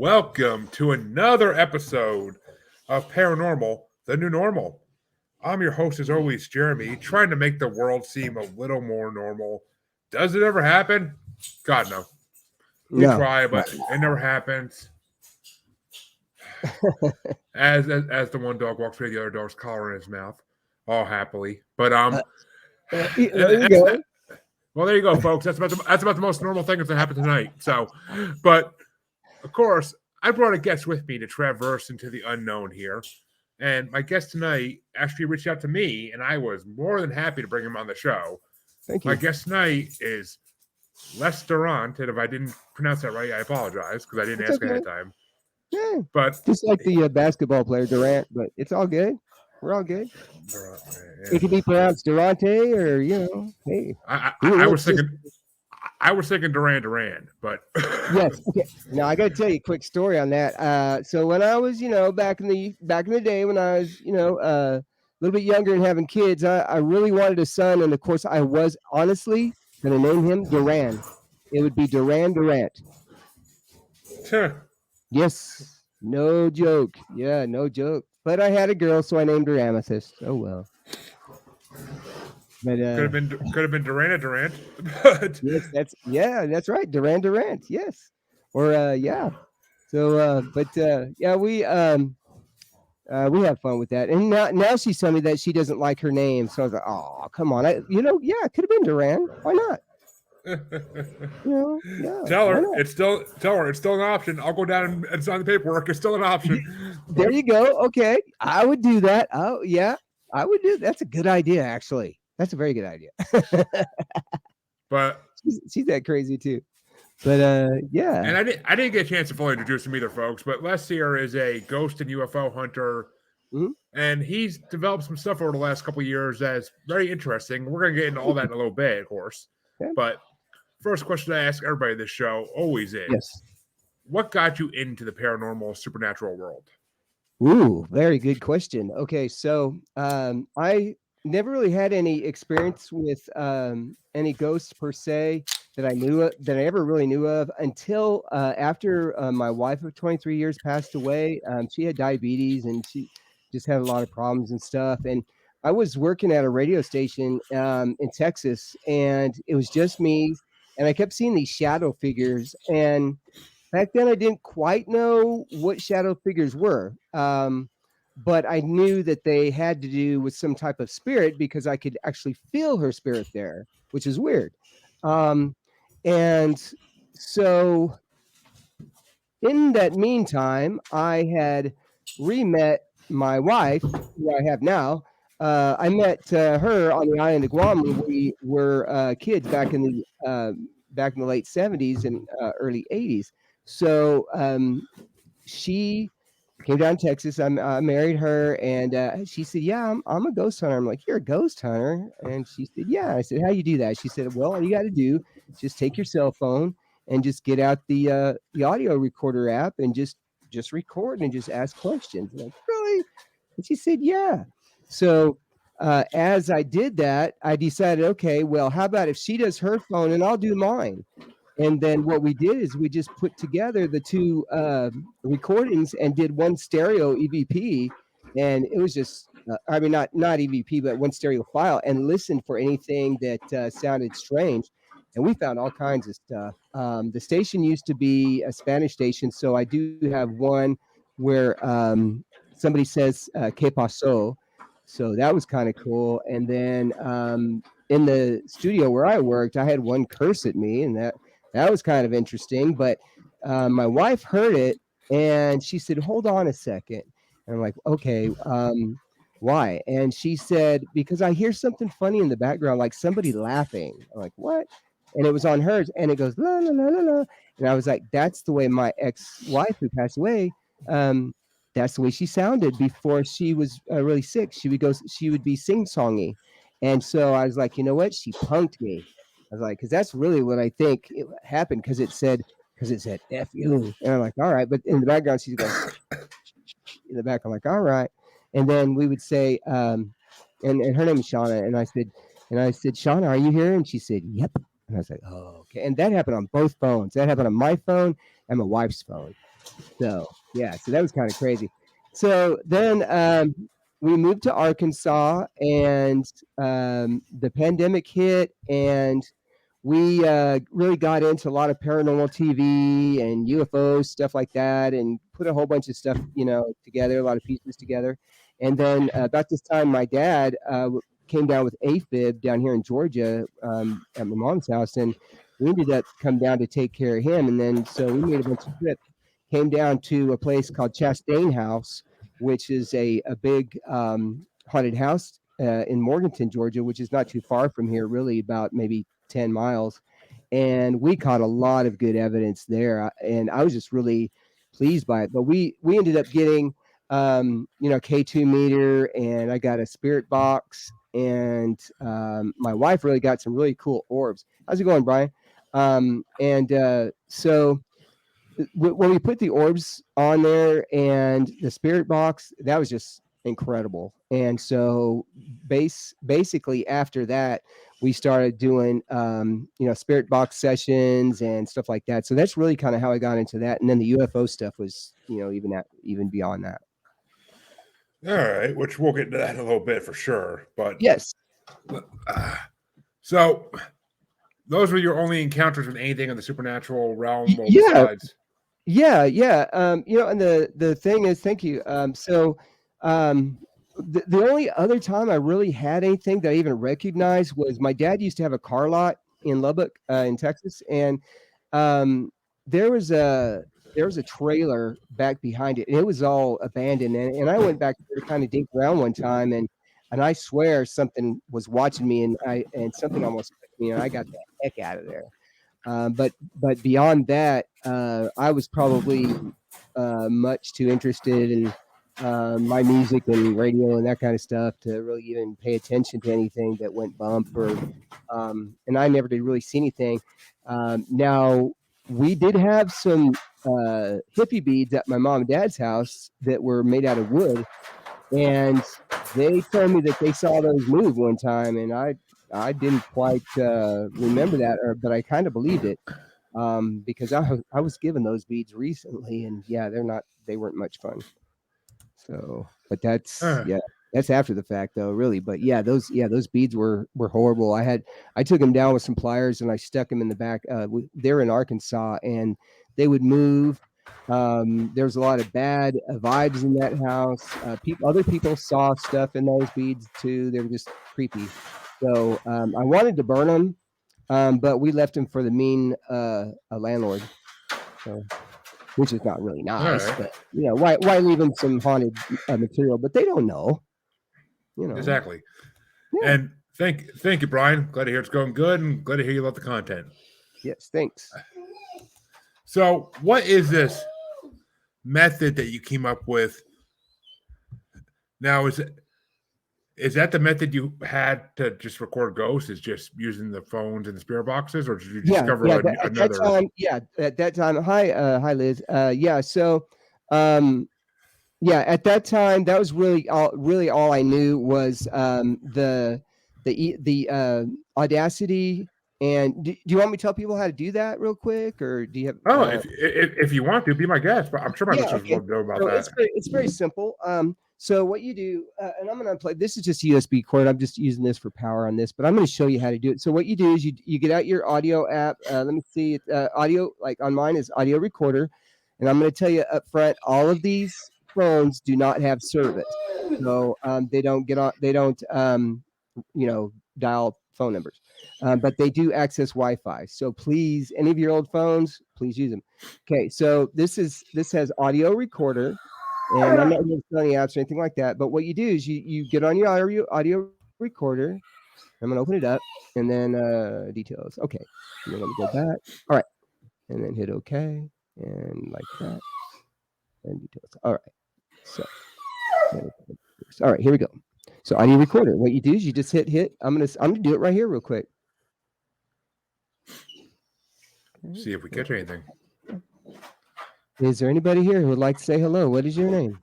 Welcome to another episode of Paranormal, the New Normal. I'm your host, as always, Jeremy, trying to make the world seem a little more normal. Does it ever happen? God, no. We try, but it never happens. As the one dog walks away, the other dog's collar in his mouth, all happily. But there you go. Well, there you go, folks. That's about the most normal thing that's gonna happen tonight. So, but of course, I brought a guest with me to traverse into the unknown here. And my guest tonight actually reached out to me, and I was more than happy to bring him on the show. Thank you. My guest tonight is Les Durant, and if I didn't pronounce that right, I apologize because I didn't ask ahead of time. Yeah, but just like the basketball player Durant, but it's all good. We're all good. Durant, yeah. It could be pronounced Durante, or hey. I was thinking Duran, but yes. Okay. Now I got to tell you a quick story on that. So when I was, back in the day when I was, a little bit younger and having kids, I really wanted a son, and of course I was honestly going to name him Duran. It would be Duran Durant. Sure. Yes. No joke. Yeah, no joke. But I had a girl, so I named her Amethyst. Oh well. But could have been Durant. But yes, that's right. Duran Durant. Yes. Or yeah. So we have fun with that. And now she's telling me that she doesn't like her name. So I was like, oh, come on. It could have been Duran. Why not? Tell her it's still an option. I'll go down and sign the paperwork. It's still an option. There you go. Okay, I would do that. Oh yeah, I would do. That's a good idea, actually. That's a very good idea. But she's that crazy too. But yeah. And I didn't get a chance to fully introduce him either, folks. But Les here is a ghost and UFO hunter. Mm-hmm. And he's developed some stuff over the last couple of years that's very interesting. We're going to get into all that in a little bit, of course. Okay. But first question I ask everybody this show always is, yes. What got you into the paranormal supernatural world? Ooh, very good question. Okay, so I never really had any experience with any ghosts per se that I ever really knew of until after my wife of 23 years passed away. She had diabetes and she just had a lot of problems and stuff. And I was working at a radio station in Texas, and it was just me. And I kept seeing these shadow figures. And back then I didn't quite know what shadow figures were. But I knew that they had to do with some type of spirit because I could actually feel her spirit there, which is weird. And so in that meantime, I had re-met my wife, who I have now. I met her on the island of Guam when we were kids back in the late 70s and early 80s. So she came down to Texas. I married her, and she said, "Yeah, I'm a ghost hunter." I'm like, "You're a ghost hunter?" And she said, "Yeah." I said, "How you do that?" She said, "Well, all you got to do is just take your cell phone and just get out the audio recorder app and just record and just ask questions." I'm like, really? And she said, "Yeah." So as I did that, I decided, okay, well, how about if she does her phone and I'll do mine? And then what we did is we just put together the two recordings and did one stereo EVP. And it was just, not EVP, but one stereo file, and listened for anything that sounded strange. And we found all kinds of stuff. The station used to be a Spanish station. So I do have one where somebody says, "Que pasó?" So that was kind of cool. And then in the studio where I worked, I had one curse at me, and that was kind of interesting. But my wife heard it, and she said, "Hold on a second." And I'm like, "Okay, why?" And she said, "Because I hear something funny in the background, like somebody laughing." I'm like, "What?" And it was on hers, and it goes, "La, la, la, la, la." And I was like, that's the way my ex-wife who passed away, that's the way she sounded before she was really sick. She would be sing-songy. And so I was like, you know what? She punked me. I was like, because that's really what I think it happened, because it said F you. And I'm like, all right. But in the background, she's going, in the back, I'm like, all right. And then we would say, and her name is Shauna. And I said, "Shauna, are you here?" And she said, "Yep." And I was like, oh, okay. And that happened on both phones. That happened on my phone and my wife's phone. So yeah, so that was kind of crazy. So then we moved to Arkansas, and the pandemic hit, and we really got into a lot of paranormal TV and UFO stuff like that, and put a whole bunch of stuff, together, a lot of pieces together. And then about this time, my dad came down with AFib down here in Georgia at my mom's house, and we ended up come down to take care of him. And then so we made a bunch of trips, came down to a place called Chastain House, which is a big haunted house in Morganton, Georgia, which is not too far from here, really about maybe 10 miles. And we caught a lot of good evidence there. And I was just really pleased by it. But we ended up getting, K2 meter, and I got a spirit box. And my wife really got some really cool orbs. How's it going, Brian? So when we put the orbs on there and the spirit box, that was just incredible. And so basically after that, we started doing spirit box sessions and stuff like that. So that's really kind of how I got into that. And then the UFO stuff was even beyond that. All right, which we'll get into that in a little bit for sure. But yes. So those were your only encounters with anything in the supernatural realm, or Yeah. besides? Yeah. And the thing is, thank you. The only other time I really had anything that I even recognized was my dad used to have a car lot in Lubbock, in Texas, and there was a trailer back behind it, and it was all abandoned. And I went back there to kind of dig around one time, and I swear something was watching me, and something almost took me, and I got the heck out of there. But beyond that, I was probably much too interested in my music and radio and that kind of stuff to really even pay attention to anything that went bump, and I never did really see anything. Now, we did have some hippie beads at my mom and dad's house that were made out of wood, and they told me that they saw those move one time, and I didn't quite remember that, but I kind of believed it because I was given those beads recently, and yeah, they weren't much fun. So, but that's after the fact though, really. But yeah, those beads were horrible. I took them down with some pliers and I stuck them in the back. They're in Arkansas, and they would move. There's a lot of bad vibes in that house. Other people saw stuff in those beads too. They were just creepy. So I wanted to burn them, but we left them for the mean landlord. So, which is not really nice, right. but why leave them some haunted material? But they don't know. Exactly. Yeah. And thank you, Brian. Glad to hear it's going good, and glad to hear you love the content. Yes, thanks. So, what is this method that you came up with? Now, is that the method you had to just record ghosts? Is just using the phones and the spirit boxes, or did you discover another? At that time, hi Liz. So, at that time, that was really all I knew was the Audacity. And do you want me to tell people how to do that real quick, or do you have? If you want to, be my guest. But I'm sure my listeners will know about that. It's very simple. So what you do, and I'm going to unplug. This is just USB cord. I'm just using this for power on this, but I'm going to show you how to do it. So what you do is you get out your audio app. Let me see. Audio, like on mine, is Audio Recorder, and I'm going to tell you up front, all of these phones do not have service, so they don't get on. They don't dial phone numbers, but they do access Wi-Fi. So please, any of your old phones, please use them. Okay, so this has Audio Recorder. And I'm not going to tell any apps or anything like that. But what you do is you get on your audio recorder. I'm going to open it up, and then details. Okay. And then let me go back. All right. And then hit OK. And like that. And details. All right. So, all right, here we go. So audio recorder. What you do is you just hit. I'm gonna do it right here real quick. See if we catch anything. Is there anybody here who would like to say hello? What is your name?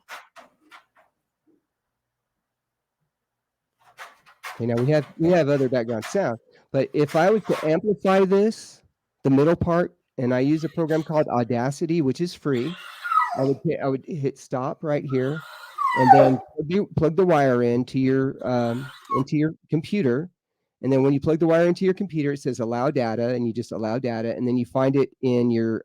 Okay, now we have other background sound, but if I was to amplify this, the middle part, and I use a program called Audacity, which is free, I would hit stop right here, and then plug the wire into your computer, and then when you plug the wire into your computer, it says allow data, and you just allow data, and then you find it in your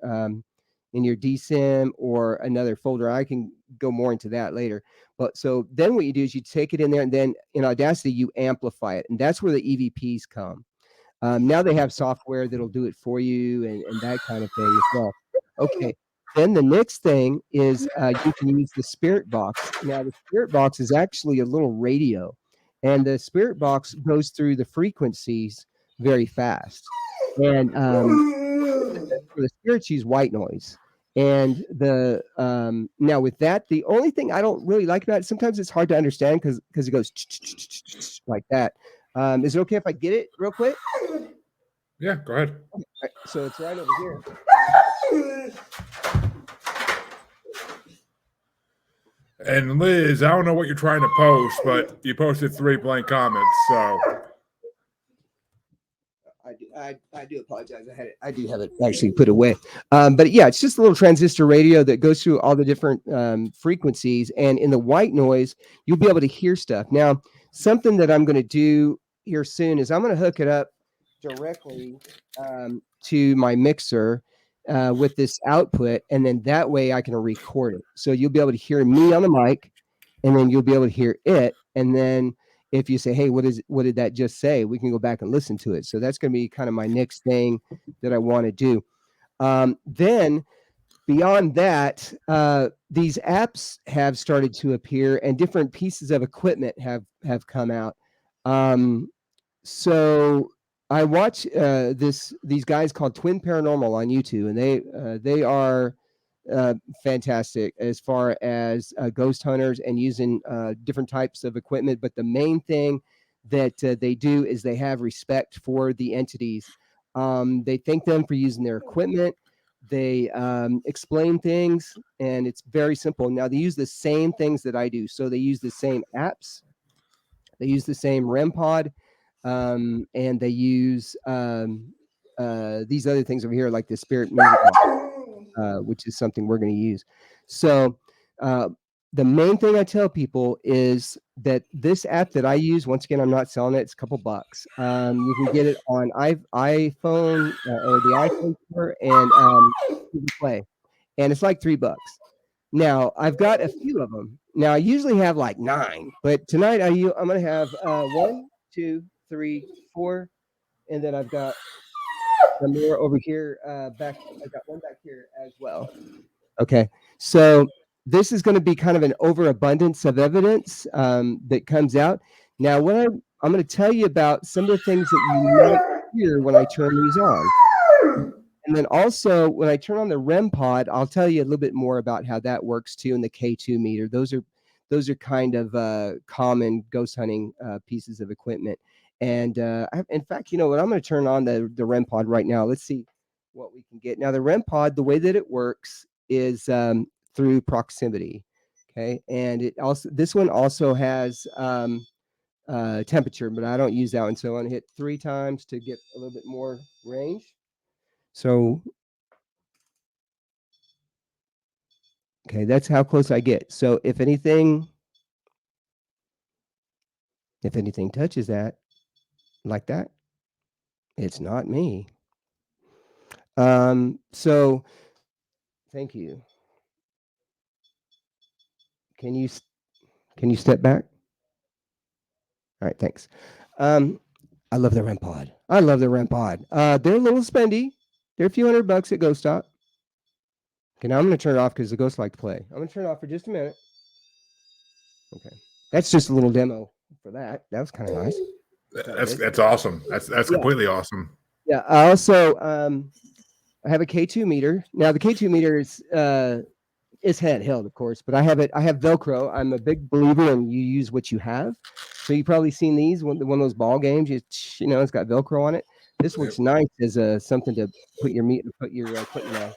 DSIM or another folder. I can go more into that later. But so then what you do is you take it in there, and then in Audacity you amplify it, and that's where the EVPs come. Now they have software that'll do it for you and that kind of thing as well. Okay. Then the next thing is you can use the Spirit Box. Now the Spirit Box is actually a little radio, and the Spirit Box goes through the frequencies very fast. And for the spirits use white noise. And the now with that, the only thing I don't really like about it, sometimes it's hard to understand because it goes like that. Is it okay if I get it real quick? Yeah, go ahead. Right, so it's right over here. And Liz, I don't know what you're trying to post, but you posted 3 blank comments. So I do apologize. I do have it actually put away. But yeah, it's just a little transistor radio that goes through all the different frequencies. And in the white noise, you'll be able to hear stuff. Now, something that I'm going to do here soon is I'm going to hook it up directly to my mixer with this output. And then that way I can record it. So you'll be able to hear me on the mic, and then you'll be able to hear it. And then if you say, hey, what did that just say? We can go back and listen to it. So that's going to be kind of my next thing that I want to do. Then beyond that, these apps have started to appear, and different pieces of equipment have come out. So I watch these guys called Twin Paranormal on YouTube, and they are fantastic as far as ghost hunters and using different types of equipment. But the main thing that they do is they have respect for the entities. They thank them for using their equipment. They explain things, and it's very simple. Now they use the same things that I do. So they use the same apps. They use the same REM pod, and they use these other things over here, like the Spirit Music Box, which is something we're going to use. So the main thing I tell people is that this app that I use, once again, I'm not selling it. It's a couple bucks. You can get it on iPhone or the iPhone store and Google Play, and it's like $3. Now I've got a few of them. Now I usually have like 9, but tonight I'm going to have 1, 2, 3, 4, and then I've got some more over here back. I've got one back here as well. Okay, so this is going to be kind of an overabundance of evidence that comes out. Now, I'm going to tell you about some of the things that you might hear when I turn these on. And then also, when I turn on the REM pod, I'll tell you a little bit more about how that works too, and the K2 meter. Those are kind of common ghost hunting pieces of equipment. And in fact, you know what? I'm going to turn on the REM pod right now. Let's see what we can get. Now, the REM pod, the way that it works is through proximity. Okay, and this one also has temperature, but I don't use that one. So I want to hit 3 times to get a little bit more range. So, okay, that's how close I get. So if anything touches that like that, it's not me. So thank you. Can you step back? All right, thanks. I love the REM pod. I love the REM pod. They're a little spendy. They're a few $100 at Ghost Stop. Okay, now I'm going to turn it off because the ghosts like to play. I'm going to turn it off for just a minute. Okay, that's just a little demo for that. That was kind of nice. That's awesome. That's completely awesome. Yeah. I also I have a K2 meter. Now the K2 meter is handheld, of course, but I have Velcro. I'm a big believer in you use what you have. So you've probably seen these one of those ball games. You know, it's got Velcro on it. This works nice as something to put your equipment on.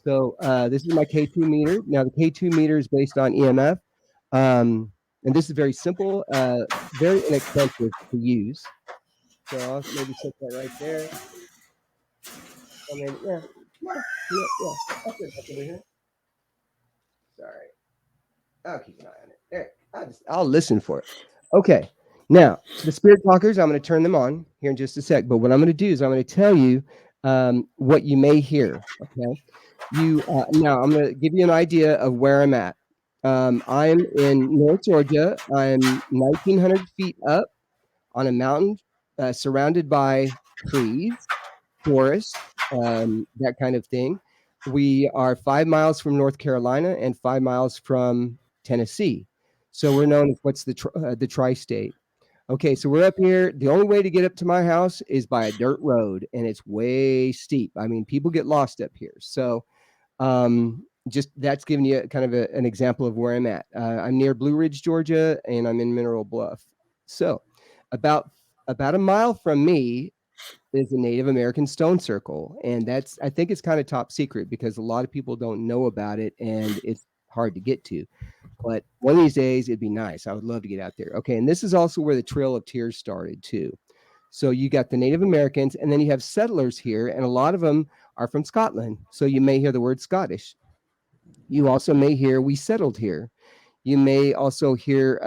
So this is my K2 meter. Now the K2 meter is based on EMF, and this is very simple, very inexpensive to use. So I'll maybe set that right there. I mean, yeah. That's good. That's over here. I'll keep an eye on it. There, I'll listen for it. Okay. Now, the spirit talkers, I'm going to turn them on here in just a sec. But what I'm going to do is I'm going to tell you what you may hear. Okay. Now I'm going to give you an idea of where I'm at. I'm in North Georgia. I'm 1,900 feet up on a mountain, surrounded by trees, forest, that kind of thing. We are 5 miles from North Carolina and 5 miles from Tennessee. So we're known as the tri-state. Okay, so we're up here. The only way to get up to my house is by a dirt road, and it's way steep. I mean, people get lost up here. So just that's giving you kind of an example of where I'm at. I'm near Blue Ridge, Georgia, and I'm in Mineral Bluff. So about about a mile from me is a Native American stone circle, and that's I think it's kind of top secret because a lot of people don't know about it, and it's hard to get to. But one of these days, it'd be nice. I would love to get out there. Okay, and this is also where the Trail of Tears started too. So you got the Native Americans, and then you have settlers here, and a lot of them are from Scotland. So you may hear the word Scottish. You also may hear we settled here. You may also hear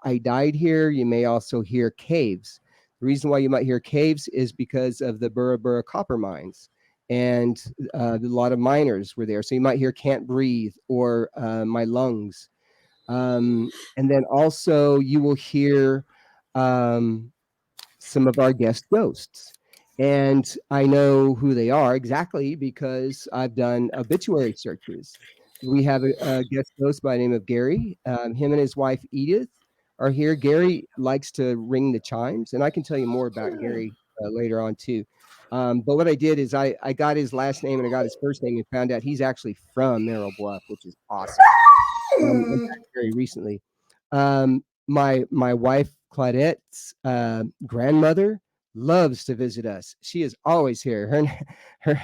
I died here. You may also hear caves. The reason why you might hear caves is because of the Burra Burra copper mines. And a lot of miners were there. So you might hear can't breathe or my lungs. And then also you will hear um, some of our guest ghosts. And I know who they are exactly because I've done obituary searches. We have a guest ghost by the name of Gary. Him and his wife Edith are here. Gary likes to ring the chimes, and I can tell you more about Gary later on too. But what I did is I got his last name and I got his first name and found out he's actually from Mineral Bluff, which is awesome. In fact, very recently. My wife Claudette's grandmother loves to visit us. She is always here. Her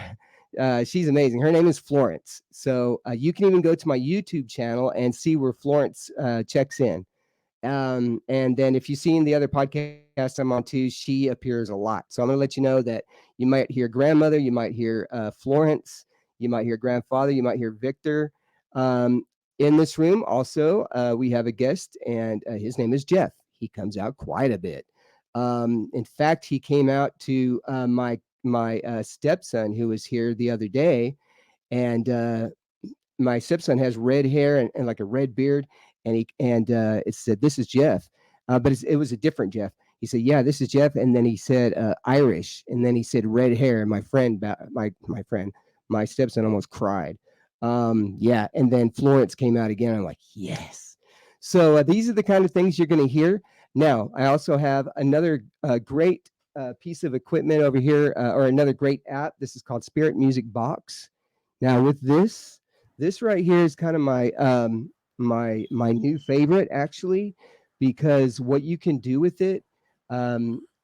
she's amazing. Her name is Florence. So you can even go to my YouTube channel and see where Florence checks in. And then if you've seen the other podcast I'm on too, she appears a lot. So I'm going to let you know that you might hear grandmother, you might hear Florence, you might hear grandfather, you might hear Victor. In this room, also, we have a guest, and his name is Jeff. He comes out quite a bit. In fact, he came out to my stepson who was here the other day, and my stepson has red hair and like a red beard, and it said this is Jeff, but it was a different Jeff. He said, "Yeah, this is Jeff," and then he said Irish, and then he said red hair. And my stepson almost cried. Yeah, and then Florence came out again. I'm like, yes. So these are the kind of things you're going to hear. Now, I also have another great piece of equipment over here, or another great app. This is called Spirit Music Box. Now, with this right here is kind of my new favorite actually, because what you can do with it,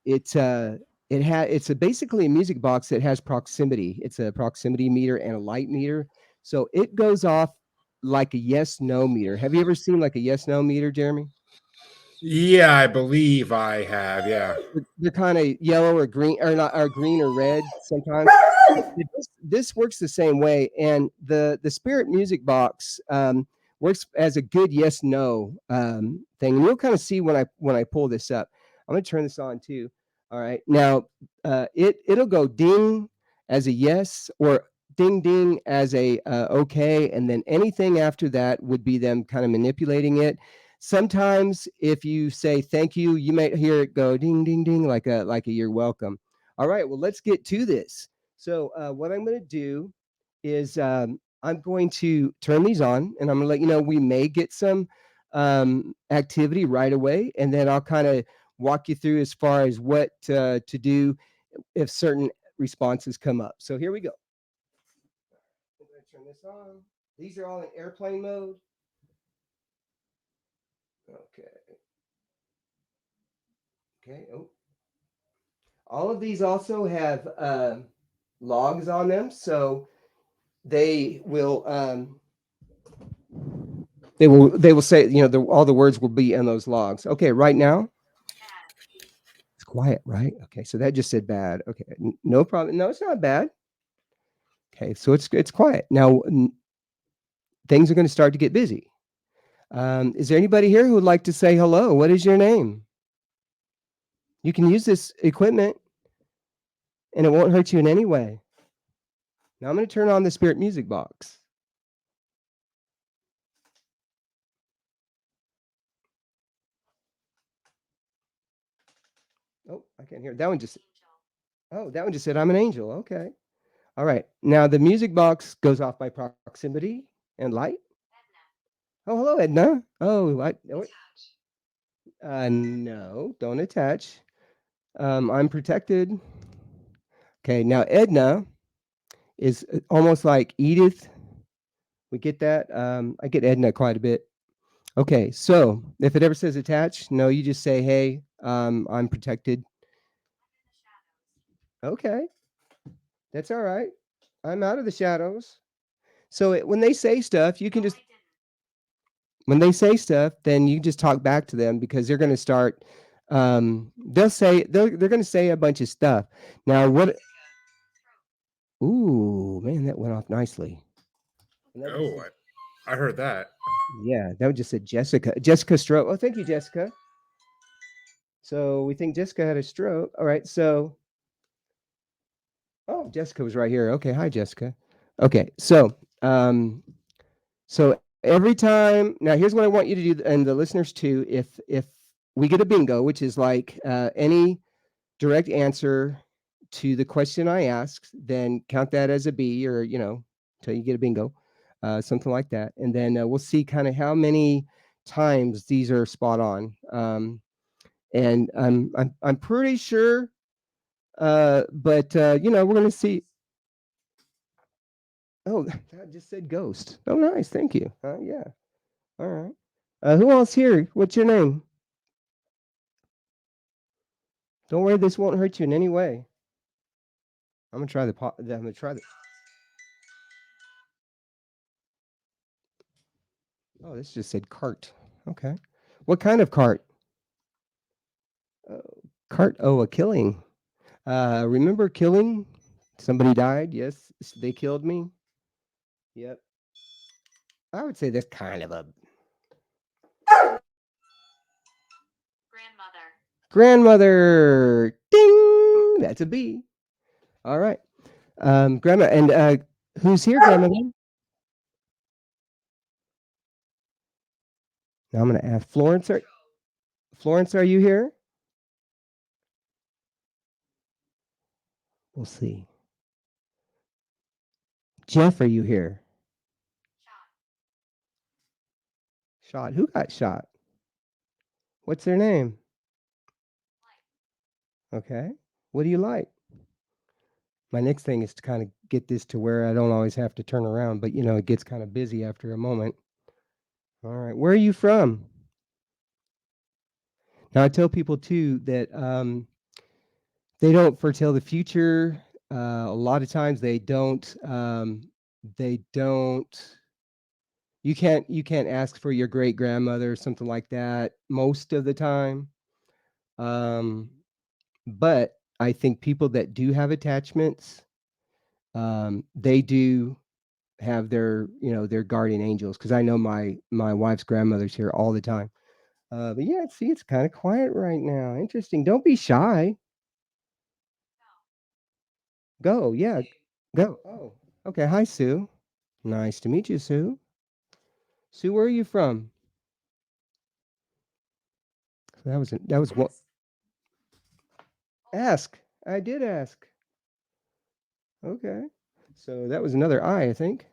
it's basically a music box that has proximity. It's a proximity meter and a light meter, so it goes off like a yes no meter. Have you ever seen like a yes no meter, Jeremy? Yeah, I believe I have. Yeah. They're kind of yellow or green, or not, or green or red sometimes. This works the same way, and the Spirit Music Box works as a good yes no thing. And you'll kind of see when I pull this up. I'm going to turn this on too. All right, now it'll go ding as a yes, or ding ding as a okay, and then anything after that would be them kind of manipulating it. Sometimes if you say thank you, you might hear it go ding ding ding like a you're welcome. All right, well, let's get to this. So what I'm going to do is I'm going to turn these on, and I'm going to let you know we may get some activity right away, and then I'll kind of walk you through as far as what to do if certain responses come up. So here we go. I'm going to turn this on. These are all in airplane mode. Okay. Okay. Oh. All of these also have logs on them, so they will they will say, all the words will be in those logs. Okay, right now it's quiet, right? Okay, so that just said bad. Okay, no problem. No, it's not bad. Okay, so it's quiet now. Things are going to start to get busy. Is there anybody here who would like to say hello? What is your name? You can use this equipment and it won't hurt you in any way. Now I'm going to turn on the spirit music box. Oh, I can't hear. That one just that one just said I'm an angel. Okay. All right. Now the music box goes off by proximity and light. Oh, hello, Edna. Oh, what? No, don't attach. I'm protected. Okay, now Edna is almost like Edith. We get that. I get Edna quite a bit. Okay, so if it ever says attach, no, you just say, "Hey, I'm protected." Okay, that's all right. I'm out of the shadows. So when they say stuff, you can just when they say stuff, then you just talk back to them because they're going to start. They're going to say a bunch of stuff. Now what? Ooh, man, that went off nicely. And that just Oh, said, I heard that. yeah, that just said Jessica. Jessica stroke. Oh, thank you, Jessica. So we think Jessica had a stroke. All right. Oh, Jessica was right here. Okay. Hi, Jessica. Okay. So every time now, here's what I want you to do, and the listeners too. If we get a bingo, which is like any direct answer to the question I asked, then count that as a B, or until you get a bingo, something like that, and then we'll see kind of how many times these are spot on. And I'm pretty sure, but we're gonna see. Oh, that just said ghost. Oh, nice, thank you. Yeah, all right. Who else here? What's your name? Don't worry, this won't hurt you in any way. I'm gonna try I'm gonna try the. Oh, this just said cart. Okay. What kind of cart? Uh, Cart. Oh, a killing. Remember killing? Somebody died. Yes, they killed me. Yep. I would say that's kind of a grandmother. Ding. That's a B. All right. Grandma, and who's here, grandmother? Now I'm gonna ask Florence. Florence, are you here? We'll see. Jeff, are you here? Shot. Who got shot? What's their name? Okay. What do you like? My next thing is to kind of get this to where I don't always have to turn around, but it gets kind of busy after a moment. All right. Where are you from? Now I tell people too that they don't foretell the future. A lot of times they don't. They don't. You can't ask for your great grandmother or something like that most of the time. Um, but I think people that do have attachments, they do have their guardian angels, because I know my wife's grandmother's here all the time. But yeah, see, it's kind of quiet right now. Interesting. Don't be shy. Go, yeah, go. Oh, okay. Hi, Sue. Nice to meet you, Sue. Sue, where are you from? That was what. Ask. I did ask. Okay. So that was another I think.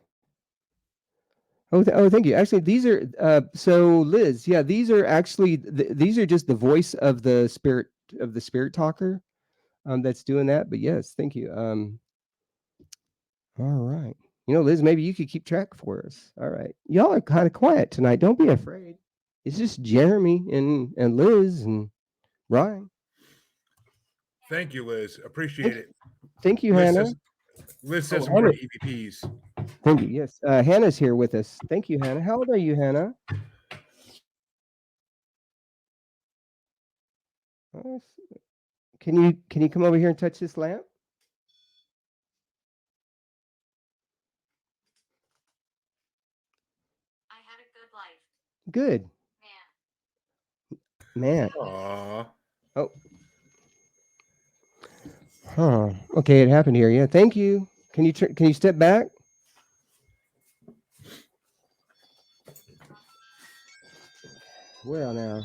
Oh, thank you. Actually, these are so Liz. Yeah, these are actually these are just the voice of the spirit talker that's doing that. But yes, thank you. All right. Liz, maybe you could keep track for us. All right. Y'all are kind of quiet tonight. Don't be afraid. It's just Jeremy and Liz and Ryan. Thank you, Liz. Thank, Appreciate it. thank you, Liz Hannah. says Liz Oh, says more Hannah. EVPs. Thank you. Yes, Hannah's here with us. Thank you, Hannah. How old are you, Hannah? Uh, can you come over here and touch this lamp? Good. Man. Aw. Oh, huh. Okay, it happened here. Yeah, thank you. Can you step back? Well, now.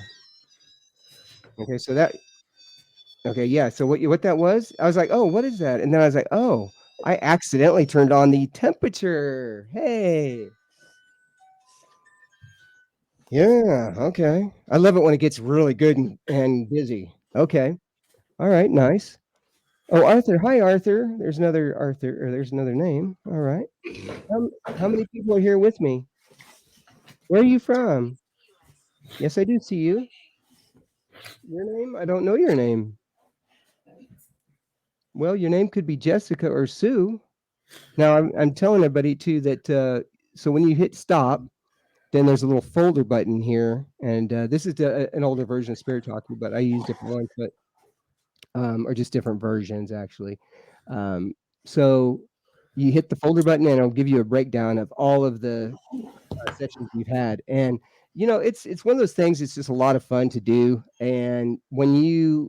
Okay, so that. Okay, yeah. So what that was? I was like, oh, what is that? And then I was like, oh, I accidentally turned on the temperature. Hey. Yeah. Okay. I love it when it gets really good and busy. Okay. All right. Nice. Oh, Arthur. Hi, Arthur. There's another Arthur, or there's another name. All right. How many people are here with me? Where are you from? Yes, I do see you. Your name? I don't know your name. Well, your name could be Jessica or Sue. Now, I'm telling everybody too that so when you hit stop, then there's a little folder button here, and this is an older version of Spirit Talker, but I use different ones, but or just different versions actually. Um, so you hit the folder button, and it'll give you a breakdown of all of the sessions you've had, and it's one of those things. It's just a lot of fun to do, and when you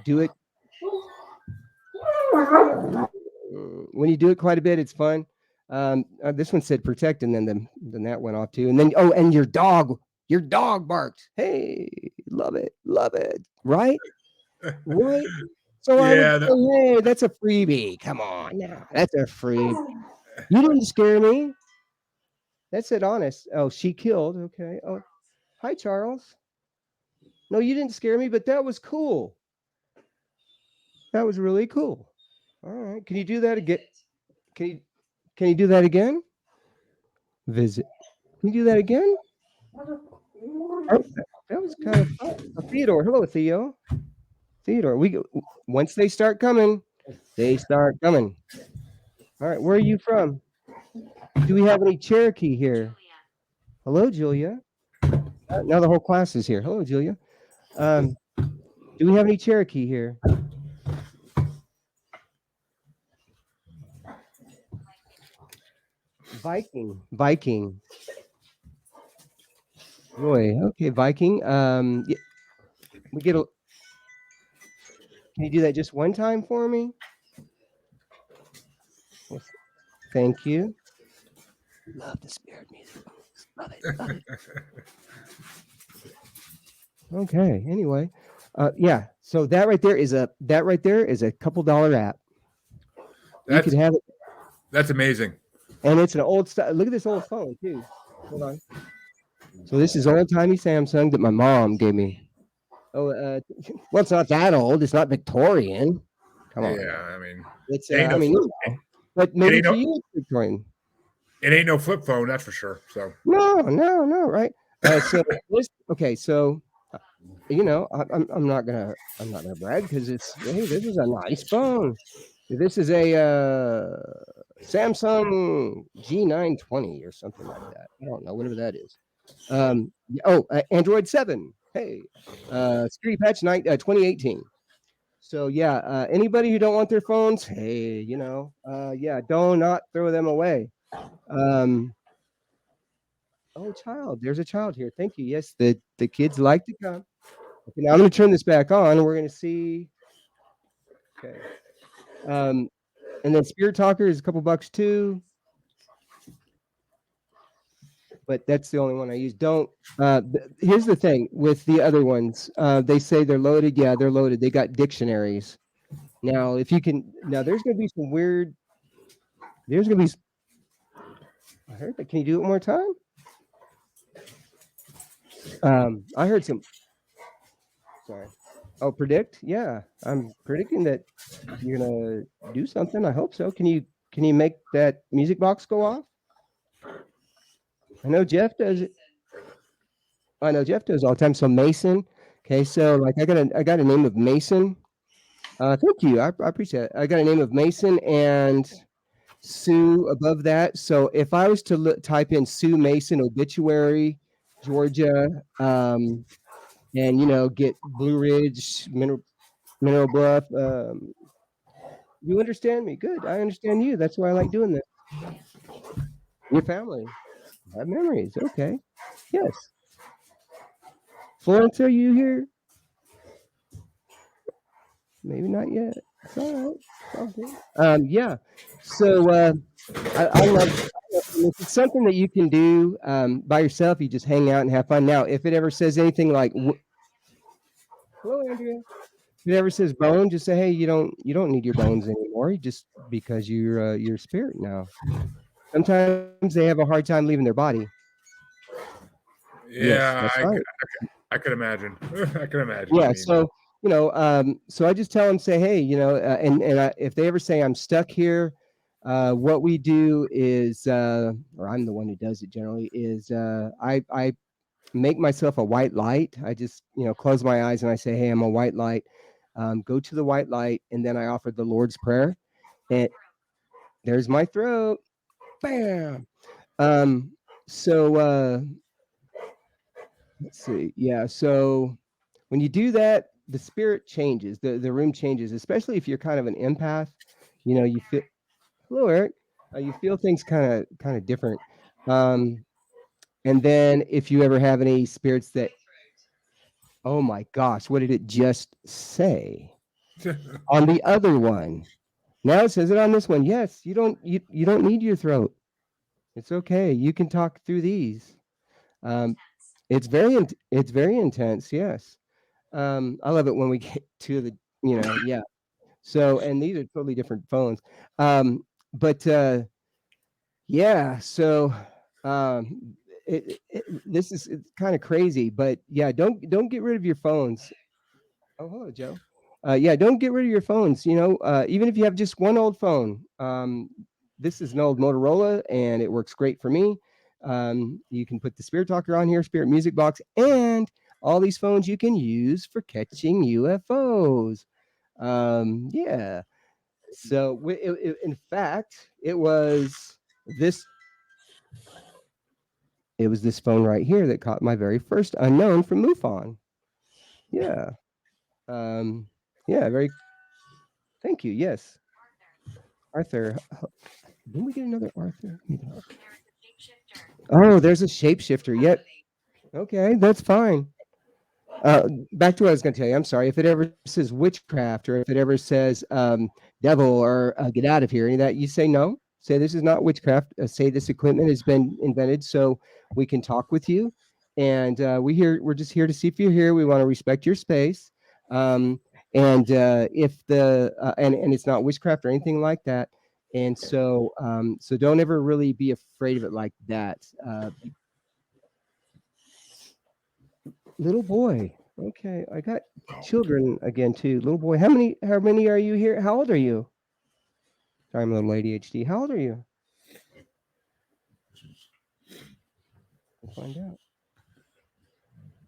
do it when you do it quite a bit, it's fun. This one said protect, and then that went off too. And then and your dog barked. Hey, love it, right, right. So I would Yeah. say, hey, that's a freebie. Come on, now, that's a freebie. You didn't scare me. That's it, honest. Oh, she killed. Okay. Oh, hi, Charles. No, you didn't scare me, but that was cool. That was really cool. All right. Can you do that again? Can you can you do that again? Visit. Can you do that again? Oh, that was kind of fun. Oh, Theodore. Hello, Theo. Theodore. Once they start coming, they start coming. All right. Where are you from? Do we have any Cherokee here? Hello, Julia. Now the whole class is here. Hello, Julia. Um, do we have any Cherokee here? Viking. Viking. Roy. Okay, Viking. Yeah, we get a. Can you do that just one time for me? Well, thank you. Love the spirit music. Love it. Love it. Okay. Anyway, yeah. So that right there is a couple dollar app. You could That's have it, that's amazing. and it's an old style. Look at this old phone too. Hold on. So this is old timey Samsung that my mom gave me. Oh, well, it's not that old. It's not Victorian. Come on Yeah. now. I mean, It's it ain't I no mean, but it maybe ain't to no you it's Victorian. it ain't no flip phone. That's for sure. So No, no, no, right? So okay, so I'm not gonna brag because it's hey, this is a nice phone. This is a Samsung G920 or something like that. I don't know, whatever that is. Android 7. Hey, security patch 2018. So yeah, anybody who don't want their phones, hey, yeah, do not throw them away. Um, oh, child, there's a child here. Thank you. Yes, the kids like to come. Okay, now I'm going to turn this back on, and we're going to see. Okay. Um, and then Spirit Talker is a couple bucks too, but that's the only one I use. Don't. Here's the thing with the other ones. They say they're loaded. Yeah, they're loaded. They got dictionaries. Now, if you can, now there's going to be some weird. There's going to be. I heard that. Can you do it one more time? I heard some. Sorry. Oh, predict? Yeah, I'm predicting that you're gonna do something. I hope so. Can you make that music box go off? I know Jeff does it. I know Jeff does all the time. So Mason. Okay, so like I got a name of Mason. Thank you. I appreciate it. I got a name of Mason and Sue above that. So if I was to type in Sue Mason obituary, Georgia, and get Blue Ridge, Mineral Bluff. You understand me. Good. I understand you. That's why I like doing this. Your family. Have memories. Okay. Yes. Florence, are you here? Maybe not yet. It's all right. It's all good. Yeah. So I love this. It's something that you can do by yourself. You just hang out and have fun. Now, if it ever says anything like, "Hello, Andrea," if it ever says bone, just say, "Hey, you don't need your bones anymore. Just because you're spirit now." Sometimes they have a hard time leaving their body. Yes, Yeah, that's right. I could imagine. I can imagine. I Yeah, mean, so, so I just tell them, say, "Hey, if they ever say I'm stuck here, what we do is, or I'm the one who does it generally, is I make myself a white light. I just, close my eyes and I say, "Hey, I'm a white light." Go to the white light, and then I offer the Lord's Prayer. And there's my throat. Bam. Um, so let's see. Yeah, so when you do that, the spirit changes, the room changes, especially if you're kind of an empath. You feel, hello, Eric. You feel things kind of different. Um, and then if you ever have any spirits that, oh my gosh, what did it just say on the other one? Now it says it on this one. Yes, you don't need your throat. It's okay. You can talk through these. Um, it's very intense. Yes. I love it when we get to the, yeah. So, and these are totally different phones. But yeah, so this is it's kind of crazy, but yeah, don't get rid of your phones. Oh, hello, Joe. Yeah, don't get rid of your phones. Even if you have just one old phone. This is an old Motorola, and it works great for me. You can put the Spirit Talker on here, Spirit Music Box, and all these phones you can use for catching UFOs. Yeah. So, in fact, this it was this phone right here that caught my very first unknown from MUFON. Yeah. Um, yeah. Very. Thank you. Yes, Arthur. Didn't we get another Arthur? Oh, there's a shapeshifter. Yep. Okay, that's fine. Back to what I was going to tell you. I'm sorry if it ever says witchcraft or if it ever says devil or get out of here. Any of that, you say no. Say this is not witchcraft. Say this equipment has been invented so we can talk with you, and we're just here to see if you're here. We want to respect your space, and if the and it's not witchcraft or anything like that. And so don't ever really be afraid of it like that. Little boy. Okay, I got children again too. Little boy, how many are you here? How old are you? Sorry, I'm a little ADHD. How old are you? We'll find out.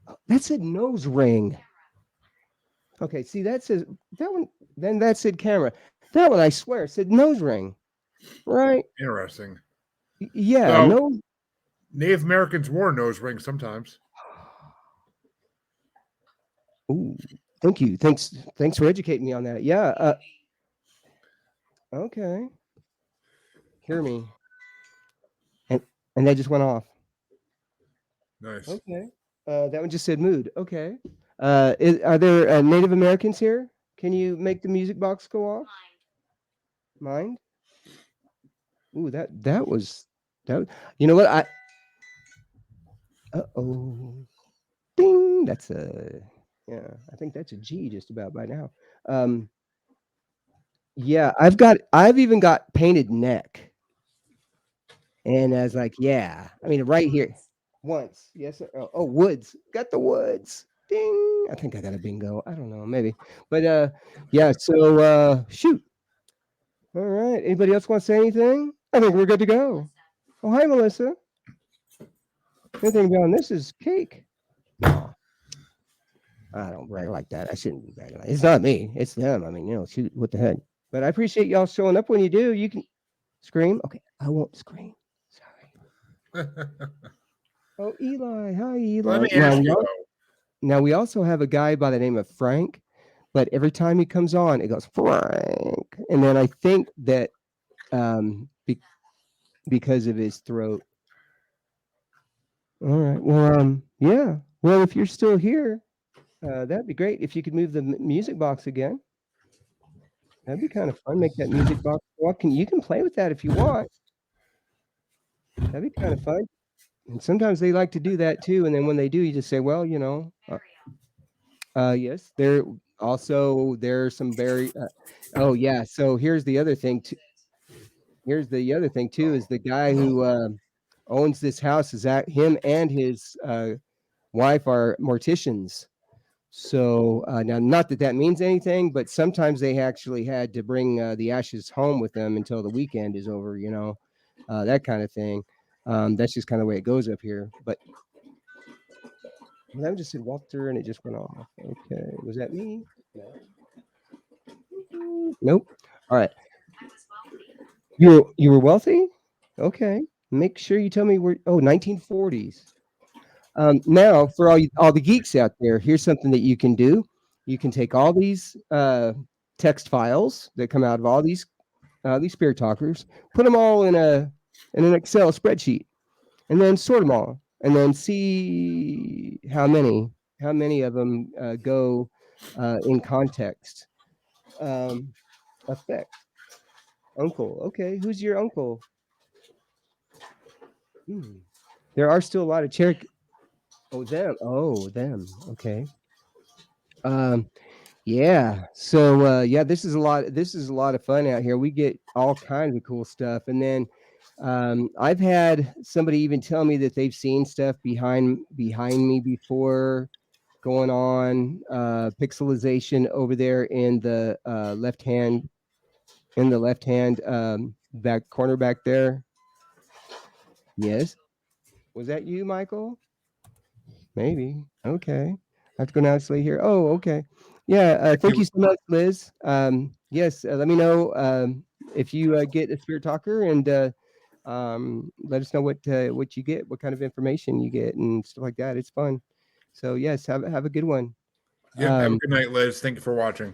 Oh, that said nose ring. Okay, see that says that one. Then that said camera. That one I swear said nose ring. Right? interesting. Yeah, So nose. Native Americans wore nose rings sometimes. Ooh, thank you. Thanks for educating me on that. Yeah. Okay. Hear me. And and that just went off. Nice. Okay. That one just said mood. Okay. Are there Native Americans here? Can you make the music box go off? Mind? Ooh, that was that. You know what? Uh-oh. Ding. That's a yeah. I think that's a G just about by now. Um, yeah. I've even got painted neck, and I was like, yeah. I mean, right here. Once. Yes. Sir. Oh, woods. Got the woods. Ding. I think I got a bingo. I don't know, maybe. But yeah, so shoot. All right. Anybody else want to say anything? I think we're good to go. Oh, hi, Melissa. Anything beyond this is cake. No, I don't brag like that. I shouldn't be bragging like it's not me. It's them. I mean, shoot, what the heck. But I appreciate y'all showing up when you do. You can scream. Okay, I won't scream. Sorry. Oh, Eli. Hi, Let Eli. me ask you though. Now we also have a guy by the name of Frank, but every time he comes on, it goes Frank, and then I think that um, be- because of his throat. All right. Well, yeah. Well, if you're still here, that'd be great. If you could move the music box again, that'd be kind of fun. Make that music box. Well, you can play with that if you want. That'd be kind of fun. And sometimes they like to do that too. And then when they do, you just say, well, yes, there's some very. Oh yeah. So here's the other thing. Here's the other thing too is the guy who owns this house is that him and his wife are morticians. So now, not that that means anything, but sometimes they actually had to bring the ashes home with them until the weekend is over. That kind of thing. That's just kind of the way it goes up here. But well, that just said Walter, and it just went off. Okay, was that me? No. Nope. All right. You were wealthy? Okay. Make sure you tell me where. Oh, 1940s. Now, for all the geeks out there, here's something that you can do. You can take all these text files that come out of all these spirit talkers, put them all in an Excel spreadsheet, and then sort them all, and then see how many of them go in context. Effect. Uncle. Okay, who's your uncle? Hmm. There are still a lot of Cherokee. Oh, them. Oh, them. Okay. Um, yeah. So yeah, this is a lot of fun out here. We get all kinds of cool stuff. And then I've had somebody even tell me that they've seen stuff behind me before going on pixelization over there in the left hand back corner back there. Yes. Was that you, Michael? Maybe. Okay. I have to go now and here. Oh, okay. Yeah. Thank you so much, Liz. Yes. Let me know if you get a spirit talker, and let us know what you get, what kind of information you get, and stuff like that. It's fun. So yes, have a good one. Yep. Have a good night, Liz. Thank you for watching.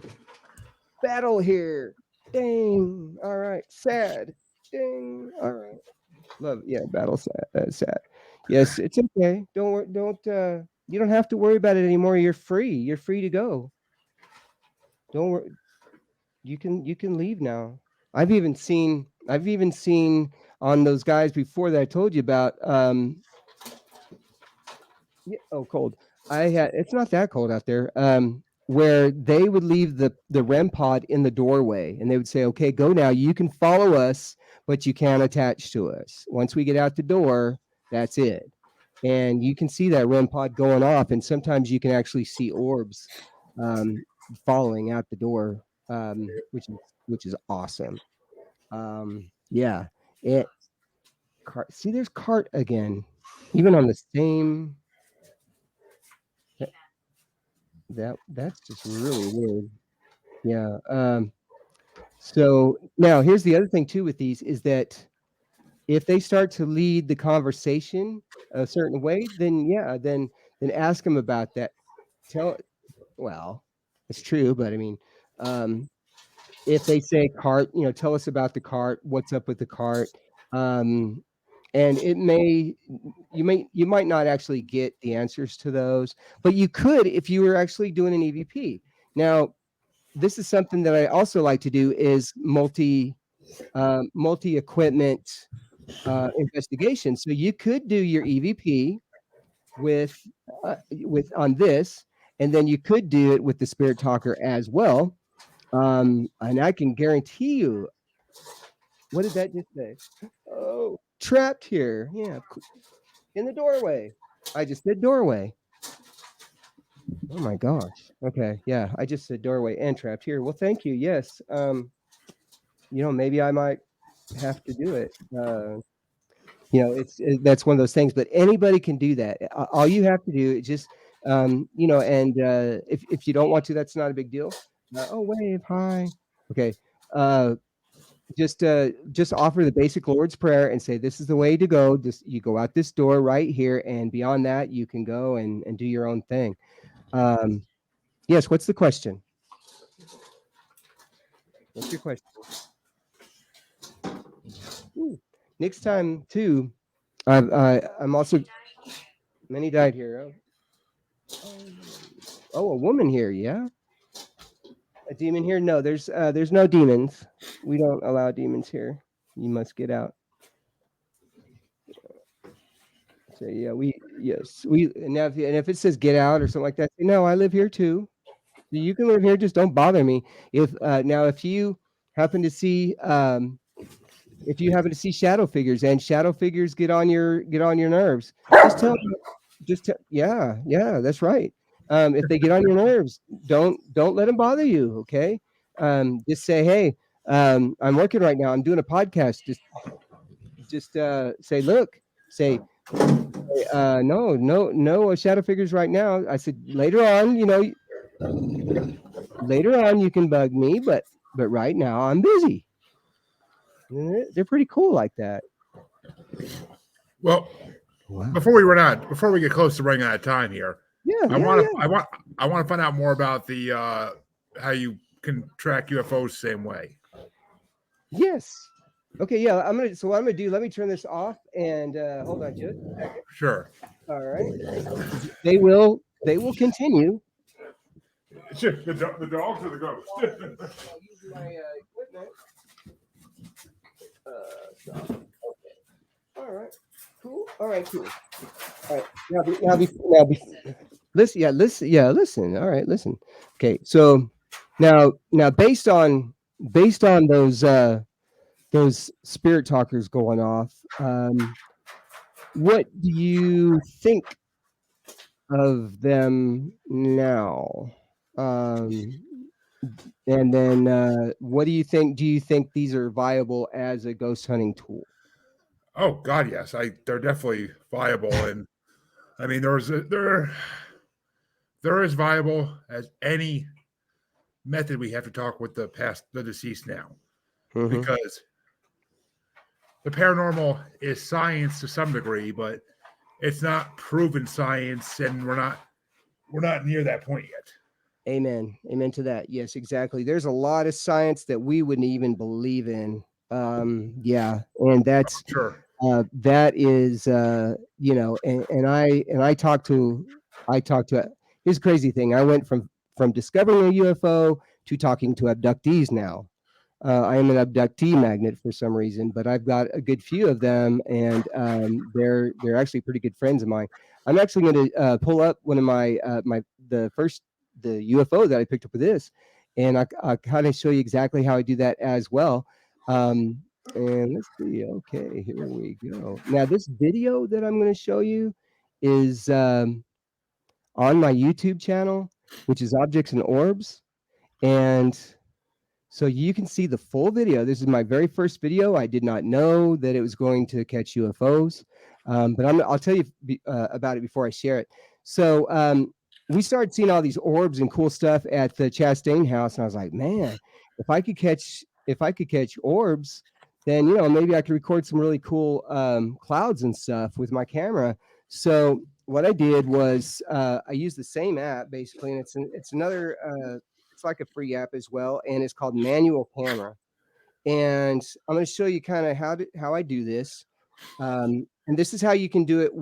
Battle here. Ding. All right. Sad. Ding. All right. Love. Yeah. Battle sad. Sad. Yes. It's okay. Don't worry. You don't have to worry about it anymore. You're free. You're free to go. Don't worry. You can leave now. I've even seen on those guys before that I told you about. Yeah, oh, cold. It's not that cold out there. Where they would leave the REM pod in the doorway, and they would say, "Okay, go now. You can follow us, but you can't attach to us. Once we get out the door, that's it." And you can see that REM pod going off, and sometimes you can actually see orbs um, following out the door, which is awesome. Yeah. It see, there's cart again, even on the same. That's just really weird. Yeah. So now here's the other thing too with these is that if they start to lead the conversation a certain way, then yeah, then ask them about that. Tell well, it's true, but I mean, um, if they say cart, tell us about the cart. What's up with the cart? Um, and you might not actually get the answers to those, but you could if you were actually doing an EVP. Now, this is something that I also like to do is multi equipment investigation. So you could do your EVP with on this, and then you could do it with the spirit talker as well. And I can guarantee you, what did that just say? Oh, trapped here. Yeah, in the doorway. I just said doorway. Oh my gosh. Okay, yeah, I just said doorway and trapped here. Well, thank you. Yes. Maybe I might have to do it. That's one of those things, but anybody can do that. All you have to do is just, and if you don't want to, that's not a big deal. Oh, wave, hi. Okay. Uh, just offer the basic Lord's Prayer and say, this is the way to go. Just you go out this door right here, and beyond that, you can go and do your own thing. Yes. What's the question? What's your question? Ooh. Next time too, I'm also Many died here. Oh, a woman here. Yeah, a demon here. No, there's no demons. We don't allow demons here. You must get out. So yeah, we and now if it says get out or something like that, say, no, I live here too. You can live here. Just don't bother me. If now if you happen to see if you happen to see shadow figures and shadow figures get on your nerves, just tell yeah, that's right. If they get on your nerves, don't let them bother you. Okay, just say, hey, I'm working right now. I'm doing a podcast. Just say, look, say, no shadow figures right now. I said later on, later on you can bug me, but right now I'm busy. And they're pretty cool like that. Well, Wow. before we get close to running out of time here, Yeah, I yeah, want yeah. to I want to find out more about the how you can track UFOs the same way. Yes. Okay, yeah. So what I'm gonna do, let me turn this off and hold on just a second. Sure. All right. They will continue. Sure. The dogs or the ghost? I'll use my equipment. Stop. Okay. All right. Cool. All right, cool. All right. Listen, listen. All right, listen. Okay, so now based on those spirit talkers going off, what do you think of them now? Um, and then what do you think? Do you think these are viable as a ghost hunting tool? Oh God, yes. They're definitely viable, and I mean they're as viable as any method we have to talk with the deceased now, Mm-hmm. because the paranormal is science to some degree, but it's not proven science, and we're not near that point yet. Amen. Amen to that. Yes, exactly. There's a lot of science that we wouldn't even believe in. Yeah, and Sure. that is and I talked to here's a crazy thing. I went from discovering a UFO to talking to abductees now. I am an abductee magnet for some reason, but I've got a good few of them, and they're actually pretty good friends of mine. I'm actually going to pull up one of my the UFO that I picked up with this, and I kind of show you exactly how I do that as well. And let's see. Okay, here we go. Now this video that I'm going to show you is on my YouTube channel, which is Objects and Orbs, and so you can see the full video. This is my very first video. I did not know that it was going to catch UFOs, but I'll tell you about it before I share it. So we started seeing all these orbs and cool stuff at the Chastain house, and I was like, man, if I could catch orbs, then maybe I could record some really cool clouds and stuff with my camera. So what I did was I used the same app basically, and it's another. It's like a free app as well, and it's called Manual Camera. And I'm going to show you kind of how I do this. And this is how you can do it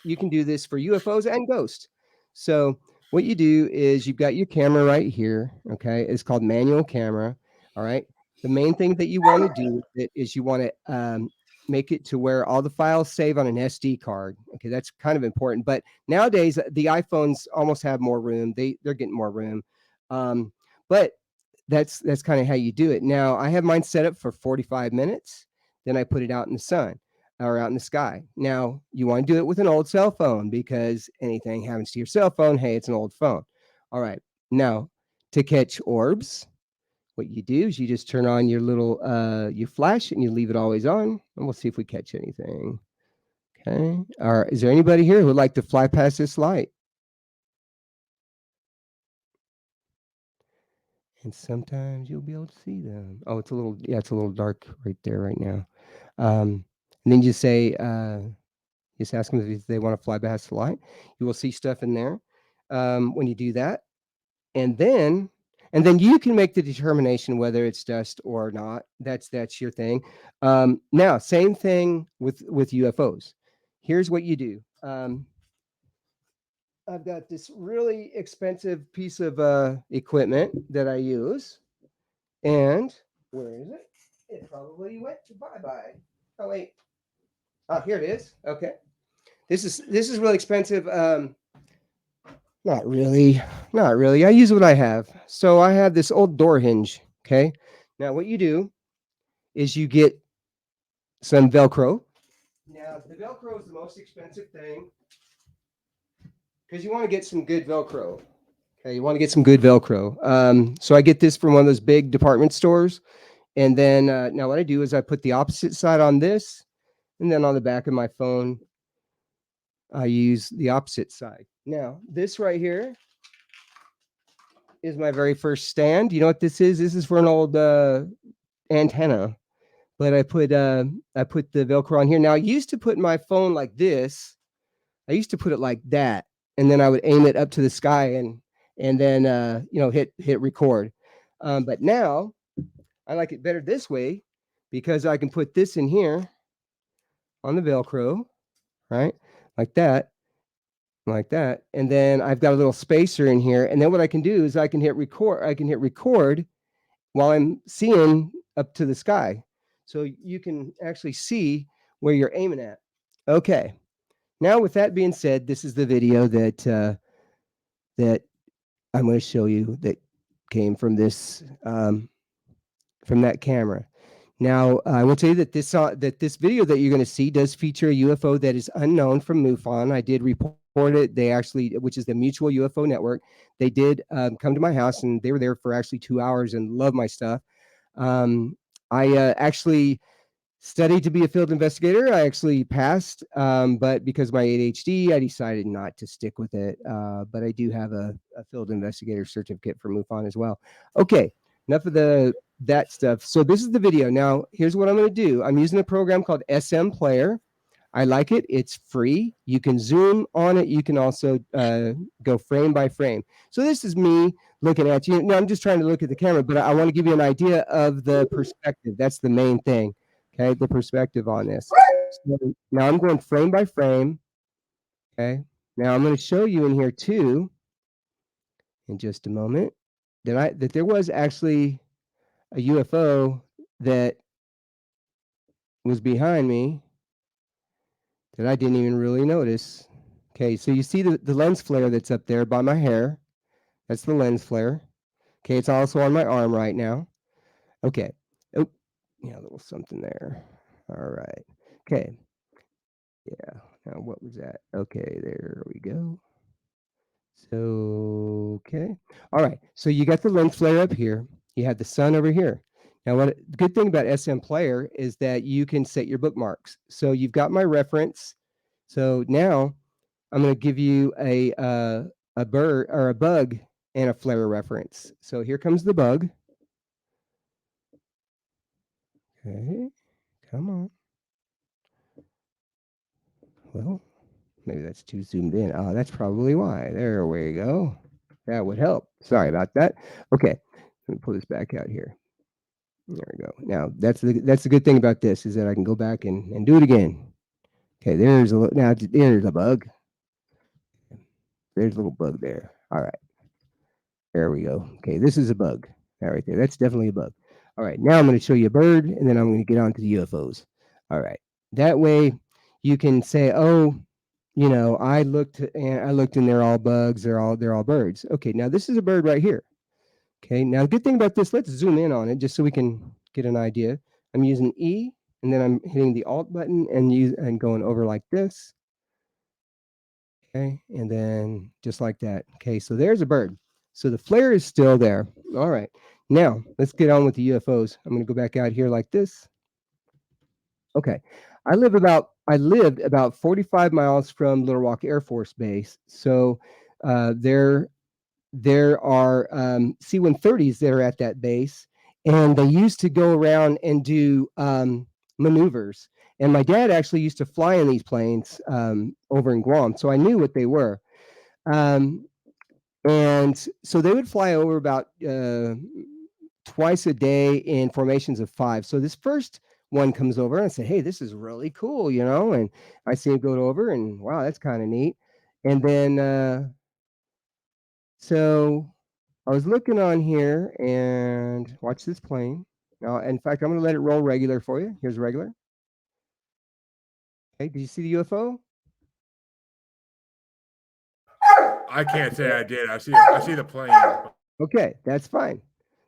you can do this for UFOs and ghosts. So what you do is you've got your camera right here. Okay, it's called Manual Camera. All right. The main thing that you want to do with it is you want to make it to where all the files save on an SD card. Okay, that's kind of important. But nowadays the iPhones almost have more room. They're getting more room. But that's kind of how you do it. Now I have mine set up for 45 minutes. Then I put it out in the sun or out in the sky. Now you want to do it with an old cell phone because anything happens to your cell phone, hey, it's an old phone. All right. Now to catch orbs, what you do is you just turn on your little your flash and you leave it always on, and we'll see if we catch anything. Okay. All right. Is there anybody here who would like to fly past this light? And sometimes you'll be able to see them. Oh, it's a little dark right there right now. And then just ask them if they want to fly past the light. You will see stuff in there when you do that, and then you can make the determination whether it's dust or not. That's your thing. Now, same thing with UFOs. Here's what you do. Um, I've got this really expensive piece of equipment that I use, and where is it? It probably went to bye bye. Oh wait, oh here it is. Okay, this is really expensive. Not really, not really. I use what I have. So I have this old door hinge. Okay, now what you do is you get some Velcro. Now the Velcro is the most expensive thing because you want to get some good Velcro. Okay, you want to get some good Velcro. So I get this from one of those big department stores, and then now what I do is I put the opposite side on this, and then on the back of my phone, I use the opposite side. Now this right here is my very first stand. You know what this is? This is for an old antenna, but I put the Velcro on here. Now I used to put my phone like this. I used to put it like that, and then I would aim it up to the sky and then hit record. But now I like it better this way because I can put this in here on the Velcro, right? Like that, like that. And then I've got a little spacer in here. And then what I can do is I can hit record. I can hit record while I'm seeing up to the sky. So you can actually see where you're aiming at. Okay. Now, with that being said, this is the video that I'm going to show you that came from this from that camera. Now, I will tell you that this video that you're going to see does feature a UFO that is unknown from MUFON. I did report it. They actually, which is the Mutual UFO Network, they did come to my house and they were there for actually 2 hours and love my stuff. I actually studied to be a field investigator. I actually passed, but because of my ADHD, I decided not to stick with it. But I do have a field investigator certificate for MUFON as well. Okay, enough of that stuff. So this is the video. Now, here's what I'm going to do. I'm using a program called SM Player. I like it. It's free. You can zoom on it. You can also go frame by frame. So this is me looking at you. No, I'm just trying to look at the camera, but I want to give you an idea of the perspective. That's the main thing. Okay, the perspective on this. So now I'm going frame by frame. Okay. Now I'm going to show you in here too, in just a moment, that there was actually a UFO that was behind me that I didn't even really notice. Okay, so you see the lens flare that's up there by my hair. That's the lens flare. Okay, it's also on my arm right now. Okay. Oh, yeah, a little something there. All right. Okay. Yeah. Now what was that? Okay, there we go. So, okay. All right. So you got the lens flare up here. You have the sun over here. Now, the good thing about SM Player is that you can set your bookmarks. So you've got my reference. So now I'm going to give you a bird or a bug and a flare reference. So here comes the bug. Okay, come on. Well, maybe that's too zoomed in. Oh, that's probably why. There we go. That would help. Sorry about that. Okay, let me pull this back out here. There we go. Now that's the good thing about this is that I can go back and do it again. Okay, there's a bug. There's a little bug there. All right. There we go. Okay, this is a bug. That right there. That's definitely a bug. All right, now I'm going to show you a bird, and then I'm going to get on to the UFOs. All right. That way, you can say, "Oh, I looked and they're all bugs. They're all birds." Okay, now this is a bird right here. Okay, now the good thing about this, let's zoom in on it just so we can get an idea. I'm using E, and then I'm hitting the Alt button and going over like this. Okay, and then just like that. Okay, so there's a bird. So the flare is still there. All right. Now, let's get on with the UFOs. I'm going to go back out here like this. Okay. I lived about 45 miles from Little Rock Air Force Base. So there are C-130s that are at that base, and they used to go around and do maneuvers. And my dad actually used to fly in these planes over in Guam, so I knew what they were. And so they would fly over about twice a day in formations of 5. So this first one comes over and I said, "Hey, this is really cool," you know, and I see him go over and wow, that's kind of neat. And then so I was looking on here and watch this plane. Now, in fact, I'm going to let it roll regular for you. Here's regular. Hey, did you see the UFO? I can't say I did. I see the plane. Okay, that's fine.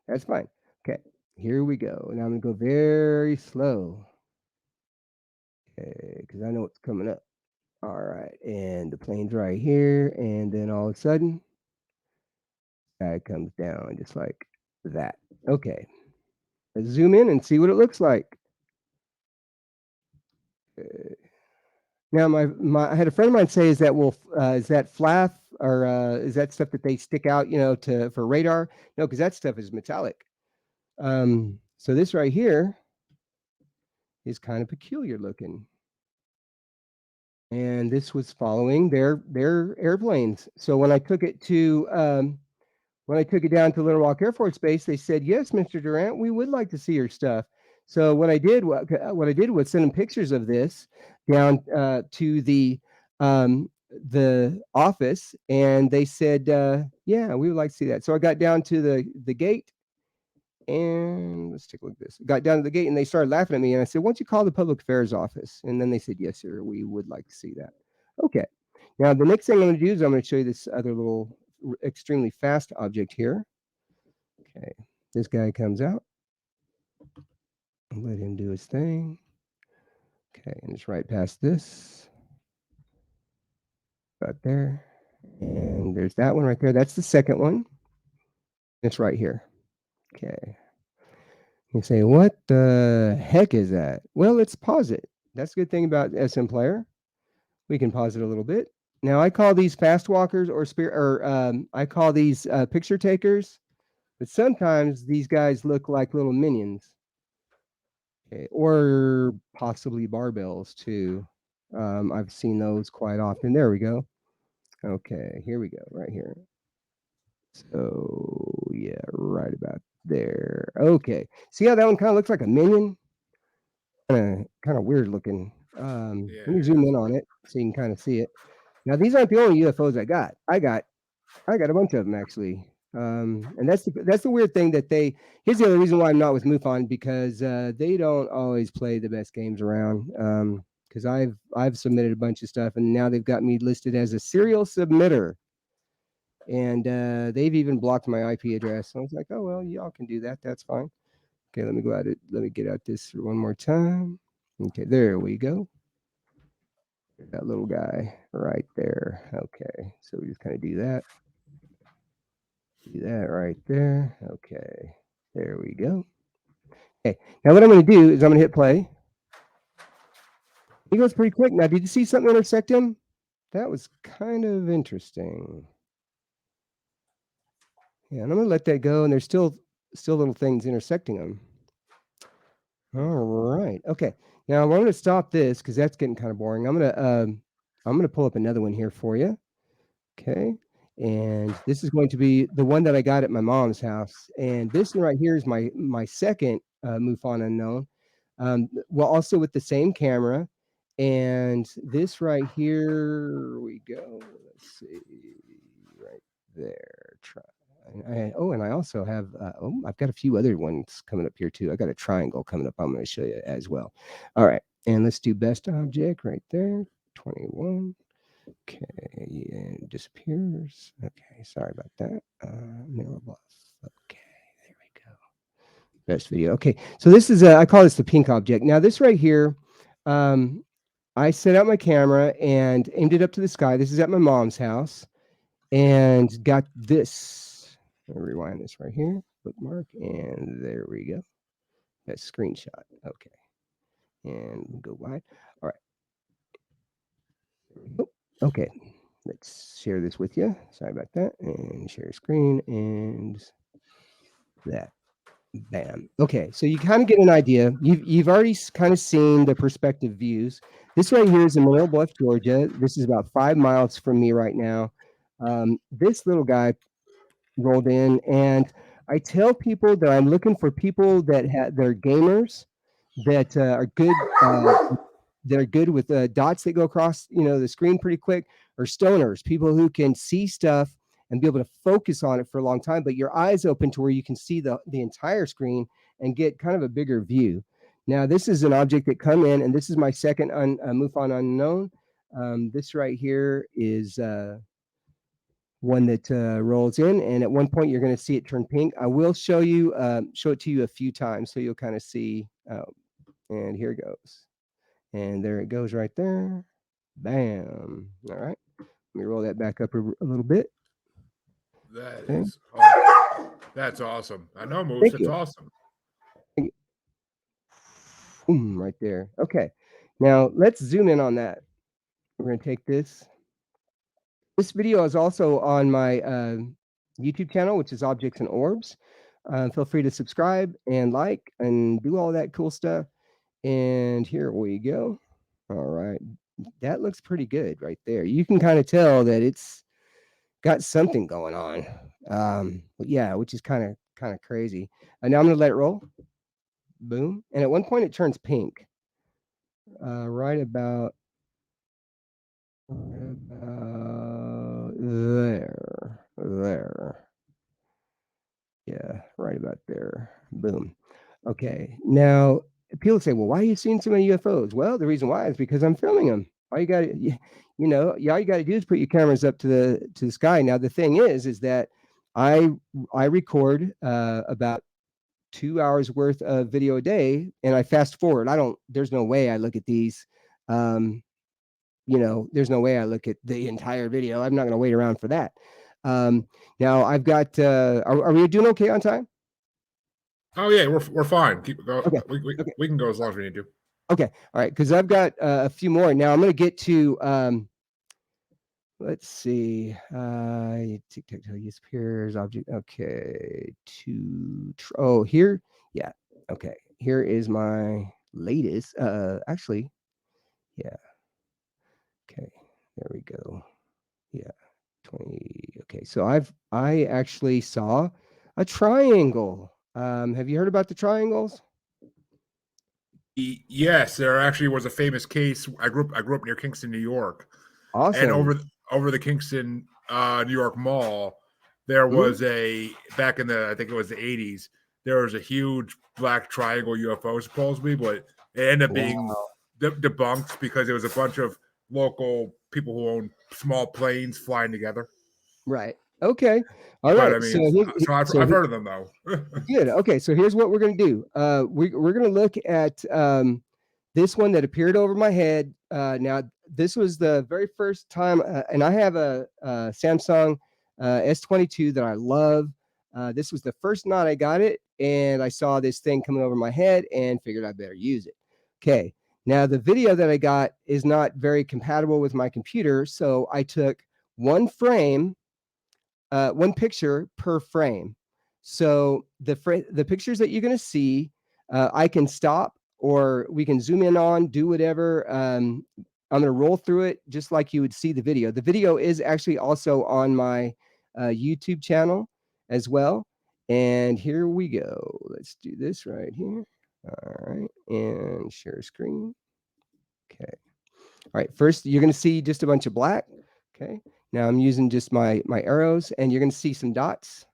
That's fine. Okay, here we go. Now I'm going to go very slow. Okay, because I know what's coming up. All right, and the plane's right here, and then all of a sudden, that comes down just like that. Okay, let's zoom in and see what it looks like. Now, I had a friend of mine say, is that flap or is that stuff that they stick out, you know, to for radar? No, because that stuff is metallic. So this right here is kind of peculiar looking, and this was following their airplanes. So when I took it down to Little Rock Air Force Base, they said, "Yes, Mr. Durant, we would like to see your stuff." So what I did was send them pictures of this down to the office, and they said, "Yeah, we would like to see that." So I got down to the gate, and let's take a look at this. Got down to the gate, and they started laughing at me, and I said, "Why don't you call the public affairs office?" And then they said, "Yes, sir, we would like to see that." Okay. Now the next thing I'm going to do is I'm going to show you this other little extremely fast object here. Okay, this guy comes out. Let him do his thing. Okay, and it's right past this. Right there. And there's that one right there. That's the second one. It's right here. Okay. You say, what the heck is that? Well, let's pause it. That's a good thing about SM Player. We can pause it a little bit. Now, I call these fast walkers I call these picture takers, but sometimes these guys look like little minions. Okay, or possibly barbells too. I've seen those quite often. There we go. Okay, here we go, right here. So yeah, right about there. Okay, see how that one kind of looks like a minion? Kind of weird looking. Yeah, Let me it zoom is. in on it so you can kind of see it. Now these aren't the only UFOs I got. I got a bunch of them actually. And that's the weird thing that they. Here's the other reason why I'm not with MUFON because they don't always play the best games around. Because I've submitted a bunch of stuff and now they've got me listed as a serial submitter, and they've even blocked my IP address. So I was like, oh well, y'all can do that. That's fine. Okay, let me go at it. Let me get at this one more time. Okay, there we go. That little guy right there. Okay, so we just kind of do that. Do that right there. Okay. There we go. Okay. Now what I'm going to do is I'm going to hit play. He goes pretty quick. Now, did you see something intersect him? That was kind of interesting. Yeah, and I'm going to let that go. And there's still little things intersecting them. All right. Okay. Now I'm going to stop this because that's getting kind of boring. I'm going to pull up another one here for you. Okay. And this is going to be the one that I got at my mom's house. And this one right here is my second MUFON unknown. Well, also with the same camera. And this right here we go. Let's see, right there. Try. And I also have. I've got a few other ones coming up here too. I got a triangle coming up. I'm going to show you as well. All right, and let's do best object right there. 21. Okay, and it disappears. Okay, sorry about that. Mirror bluff. Okay, there we go. Best video. Okay, so this is I call this the pink object. Now this right here, I set out my camera and aimed it up to the sky. This is at my mom's house, and got this. Let me rewind this right here. Bookmark, and there we go. That screenshot. Okay, and go wide. All right. Oh, okay, let's share this with you. Sorry about that. And share screen and that. Bam. Okay, so you kind of get an idea. You've already kind of seen the perspective views. This right here is in Mineral Bluff, Georgia. This is about 5 miles from me right now. This little guy rolled in, and I tell people that I'm looking for people that they're gamers, that are good. That are good with dots that go across, the screen pretty quick, or stoners, people who can see stuff and be able to focus on it for a long time, but your eyes open to where you can see the entire screen and get kind of a bigger view. Now, this is an object that come in, and this is my second MUFON unknown. This right here is one that rolls in, and at one point you're going to see it turn pink. I will show it to you a few times so you'll kind of see. And here it goes. And there it goes right there. Bam. All right. Let me roll that back up a little bit. That Okay. is, that's awesome. I know, Moose. Thank It's you. awesome. Boom, right there. Okay. Now let's zoom in on that. We're going to take this. This video is also on my YouTube channel, which is Objects and Orbs. Feel free to subscribe and like and do all that cool stuff. And here we go. All right. That looks pretty good right there. You can kind of tell that it's got something going on. But yeah, which is kind of crazy. And now I'm gonna let it roll. Boom. And at one point it turns pink. Right about there. There. Yeah, right about there. Boom. Okay. Now people say, well, why are you seeing so many UFOs? Well, the reason why is because I'm filming them. All you got to, all you got to do is put your cameras up to the sky. Now the thing is that I I record about 2 hours worth of video a day, and I fast forward. I don't. There's no way I look at these. Um, there's no way I look at the entire video. I'm not going to wait around for that. Now I've got. Are we doing okay on time? Oh yeah, we're fine. Keep go. Okay. We can go as long as we need to. Okay. All right. Because I've got a few more. Now I'm going to get to, let's see. Tic-tac-toe use appears object. Okay. Here. Yeah. Okay. Here is my latest. Actually, yeah. Okay. There we go. Yeah. 20. Okay. So I actually saw a triangle. Have you heard about the triangles? Yes, there actually was a famous case. I grew up near Kingston, New York, and Awesome. over the Kingston, New York Mall, there Mhm. was back in the, I think it was the 80s. There was a huge black triangle UFO supposedly, but it ended up being Wow. debunked because it was a bunch of local people who own small planes flying together. Right. Okay. All But I right. So mean, I've he heard of them though. good. Okay. So here's what we're gonna do. We're gonna look at this one that appeared over my head. Now this was the very first time, and I have a Samsung S22 that I love. This was the first night I got it, and I saw this thing coming over my head, and figured I better use it. Okay. Now the video that I got is not very compatible with my computer, so I took one picture per frame. So the pictures that you're going to see, I can stop or we can zoom in on, do whatever. I'm going to roll through it just like you would see the video. The video is actually also on my YouTube channel as well. And here we go. Let's do this right here. All right, and share screen. Okay. All right. First, you're going to see just a bunch of black. Okay. Now I'm using just my arrows, and you're going to see some dots.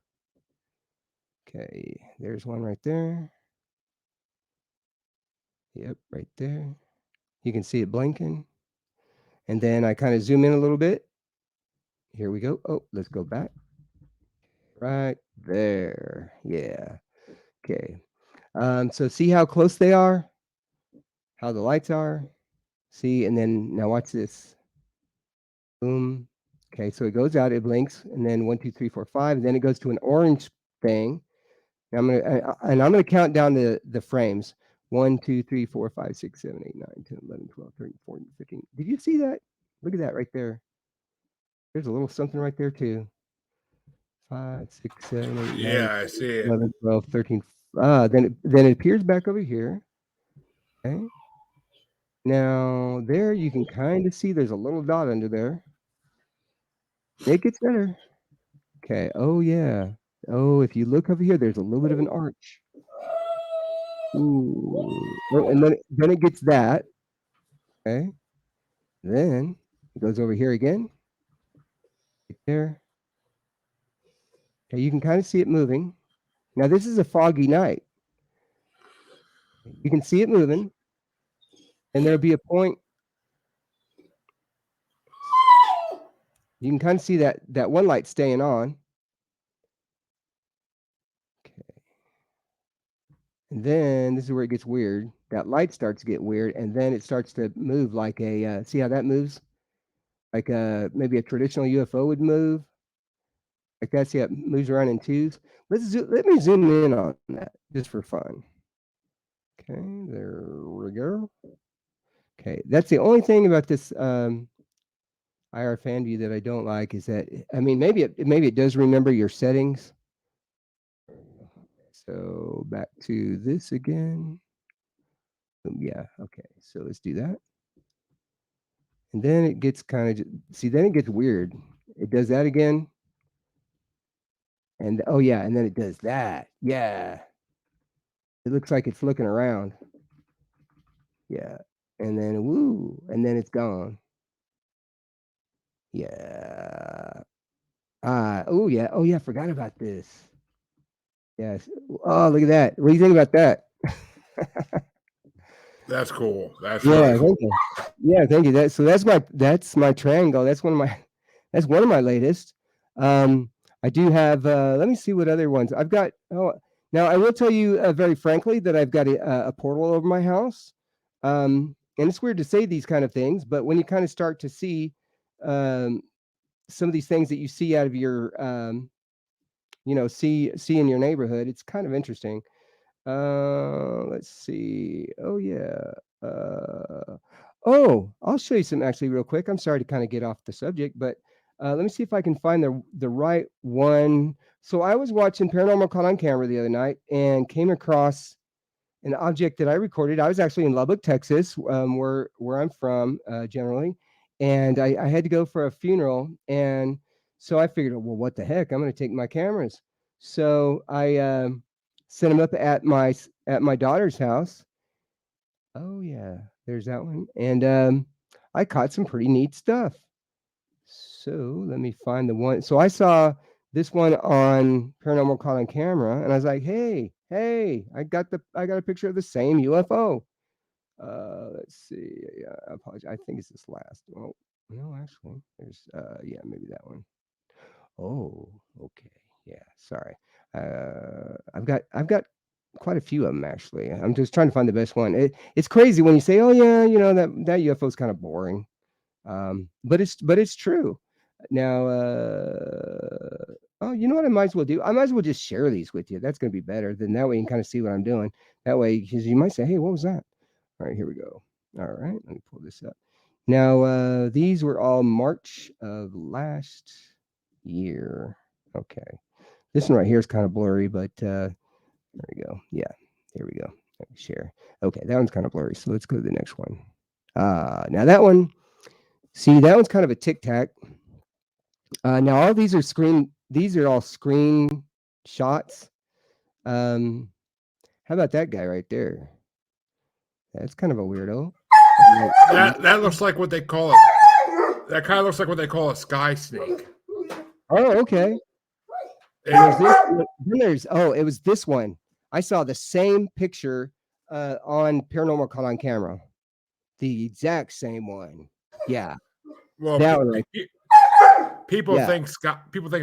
Okay. There's one right there. Yep, right there. You can see it blinking. And then I kind of zoom in a little bit. Here we go. Oh, let's go back. Right there. Yeah. Okay. So see how close they are, how the lights are. See, and then now watch this. Boom. Okay, so it goes out, it blinks, and then 1, 2, 3, 4, 5, and then it goes to an orange thing. And I'm gonna count down the frames. 1, 2, 3, 4, 5, 6, 7, 8, 9, 10, 11, 12, 13, 14, 15. Did you see that? Look at that right there. There's a little something right there too. 5, 6, 7, 8, 9, Yeah, I 10, see it. 11, 12, 13. Then it appears back over here. Okay. Now there you can kind of see there's a little dot under there. It gets better. Okay. Oh yeah. Oh, if you look over here, there's a little bit of an arch. Ooh. Oh, and then it gets that. Okay. Then it goes over here again. Right there. Okay, you can kind of see it moving. Now this is a foggy night. You can see it moving, and there'll be a point. You can kind of see that one light staying on. Okay. And then this is where it gets weird. That light starts to get weird, and then it starts to move like a. See how that moves? Like maybe a traditional UFO would move. Like that. See how it moves around in twos. Let me zoom in on that just for fun. Okay, there we go. Okay, that's the only thing about this IR fan view that I don't like is that I mean maybe it does remember your settings. So back to this again. Yeah, okay. So let's do that. And then it gets kind of see then it gets weird. It does that again. And oh yeah, and then it does that. Yeah. It looks like it's looking around. Yeah. And then woo, and then it's gone. Yeah. Oh yeah. Oh yeah, forgot about this. Yes. Oh, look at that. What do you think about that? That's cool. That's Yeah, really cool. thank you. Yeah, thank you. That's my triangle. That's one of my latest. I do have let me see what other ones. I've got now I will tell you very frankly that I've got a portal over my house. And it's weird to say these kind of things, but when you kind of start to see um some of these things that you see out of your see in your neighborhood, it's kind of interesting. Let's see. Oh yeah. Oh, I'll show you some actually real quick. I'm sorry to kind of get off the subject, but let me see if I can find the right one. So I was watching Paranormal Caught on Camera the other night and came across an object that I recorded. I was actually in Lubbock, Texas, where I'm from generally, and I had to go for a funeral, and so I figured, well, what the heck? I'm going to take my cameras. So I set them up at my daughter's house. Oh yeah, there's that one, and I caught some pretty neat stuff. So let me find the one. So I saw this one on Paranormal Caught on Camera, and I was like, hey, I got a picture of the same UFO. Let's see. Yeah, I apologize. I think it's this last. Oh, no, actually, there's yeah, maybe that one. Oh, okay. Yeah, sorry. I've got quite a few of them actually. I'm just trying to find the best one. It's crazy when you say, "Oh yeah, that UFO is kind of boring," but it's true. Now, oh, you know what I might as well do? I might as well just share these with you. That's going to be better. Then that way you can kind of see what I'm doing. That way, because you might say, "Hey, what was that?" All right, here we go. All right, let me pull this up. Now, these were all March of last year. Okay. This one right here is kind of blurry, but there we go. Yeah, here we go. Let me share. Okay, that one's kind of blurry. So let's go to the next one. Now that one, see, that one's kind of a tic tac. Now all these are screen. These are all screen shots. Um, how about that guy right there? That's kind of a weirdo. That looks like what they call it. That kind of looks like what they call a sky snake. Oh, okay. It was this one. I saw the same picture on Paranormal Caught on Camera. The exact same one. Yeah, Well, that one right. Yeah. people think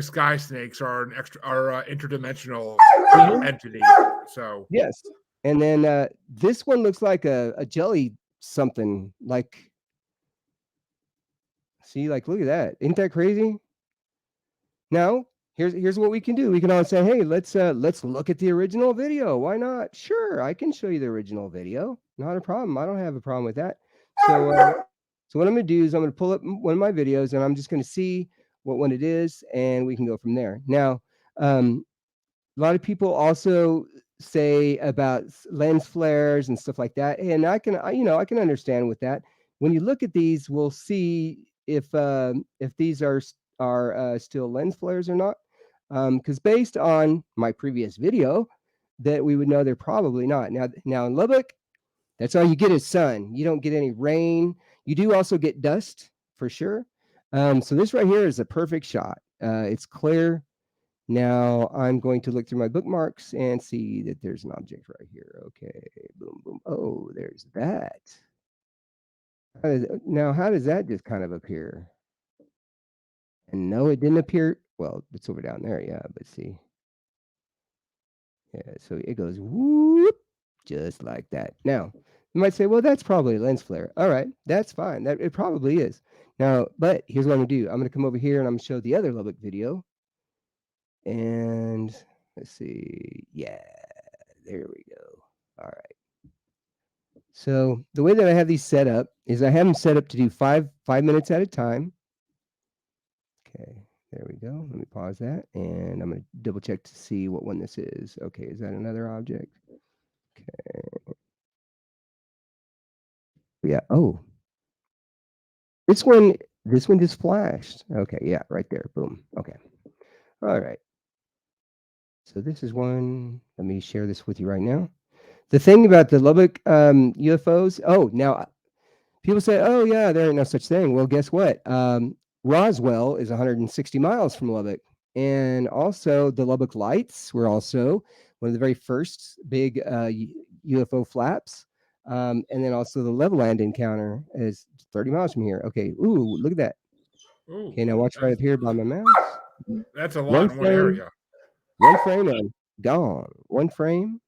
sky snakes are an interdimensional Mhm. entity. So Yes. And then this one looks like a jelly something. Like, see, like look at that. Isn't that crazy? Now, here's what we can do. We can all say, "Hey, let's look at the original video. Why not? Sure, I can show you the original video. Not a problem. I don't have a problem with that." So, so what I'm going to do is I'm going to pull up one of my videos, and I'm just going to see what one it is, and we can go from there. Now, um, a lot of people also say about lens flares and stuff like that, and I can understand with that. When you look at these, we'll see if these are still lens flares or not. Because based on my previous video, that we would know they're probably not. Now in Lubbock, that's all you get is sun. You don't get any rain. You do also get dust for sure. So this right here is a perfect shot. It's clear. Now I'm going to look through my bookmarks and see that there's an object right here. Okay, boom, boom. Oh, there's that. How does that just kind of appear? And no, it didn't appear. Well, it's over down there. Yeah, but see. Yeah, so it goes whoop, just like that. Now, you might say, well, that's probably a lens flare. All right, that's fine. That it probably is. Now, but here's what I'm gonna do. I'm gonna come over here and I'm gonna show the other Lubbock video. And let's see. Yeah, there we go. All right. So the way that I have these set up is I have them set up to do 5 minutes at a time. Okay, there we go. Let me pause that, and I'm going to double check to see what one this is. Okay, is that another object? Okay. Yeah. Oh, this one just flashed. Okay. Yeah, right there. Boom. Okay. All right. So this is one. Let me share this with you right now. The thing about the Lubbock UFOs. Oh, now people say, "Oh yeah, there ain't no such thing." Well, guess what? Roswell is 160 miles from Lubbock, and also the Lubbock Lights were also one of the very first big UFO flaps, and then also the Leveland encounter is 30 miles from here. Okay, ooh, look at that. Ooh, Okay, now watch right up here by my mouse. that's a One lot in one frame, area. one frame, and gone. One frame,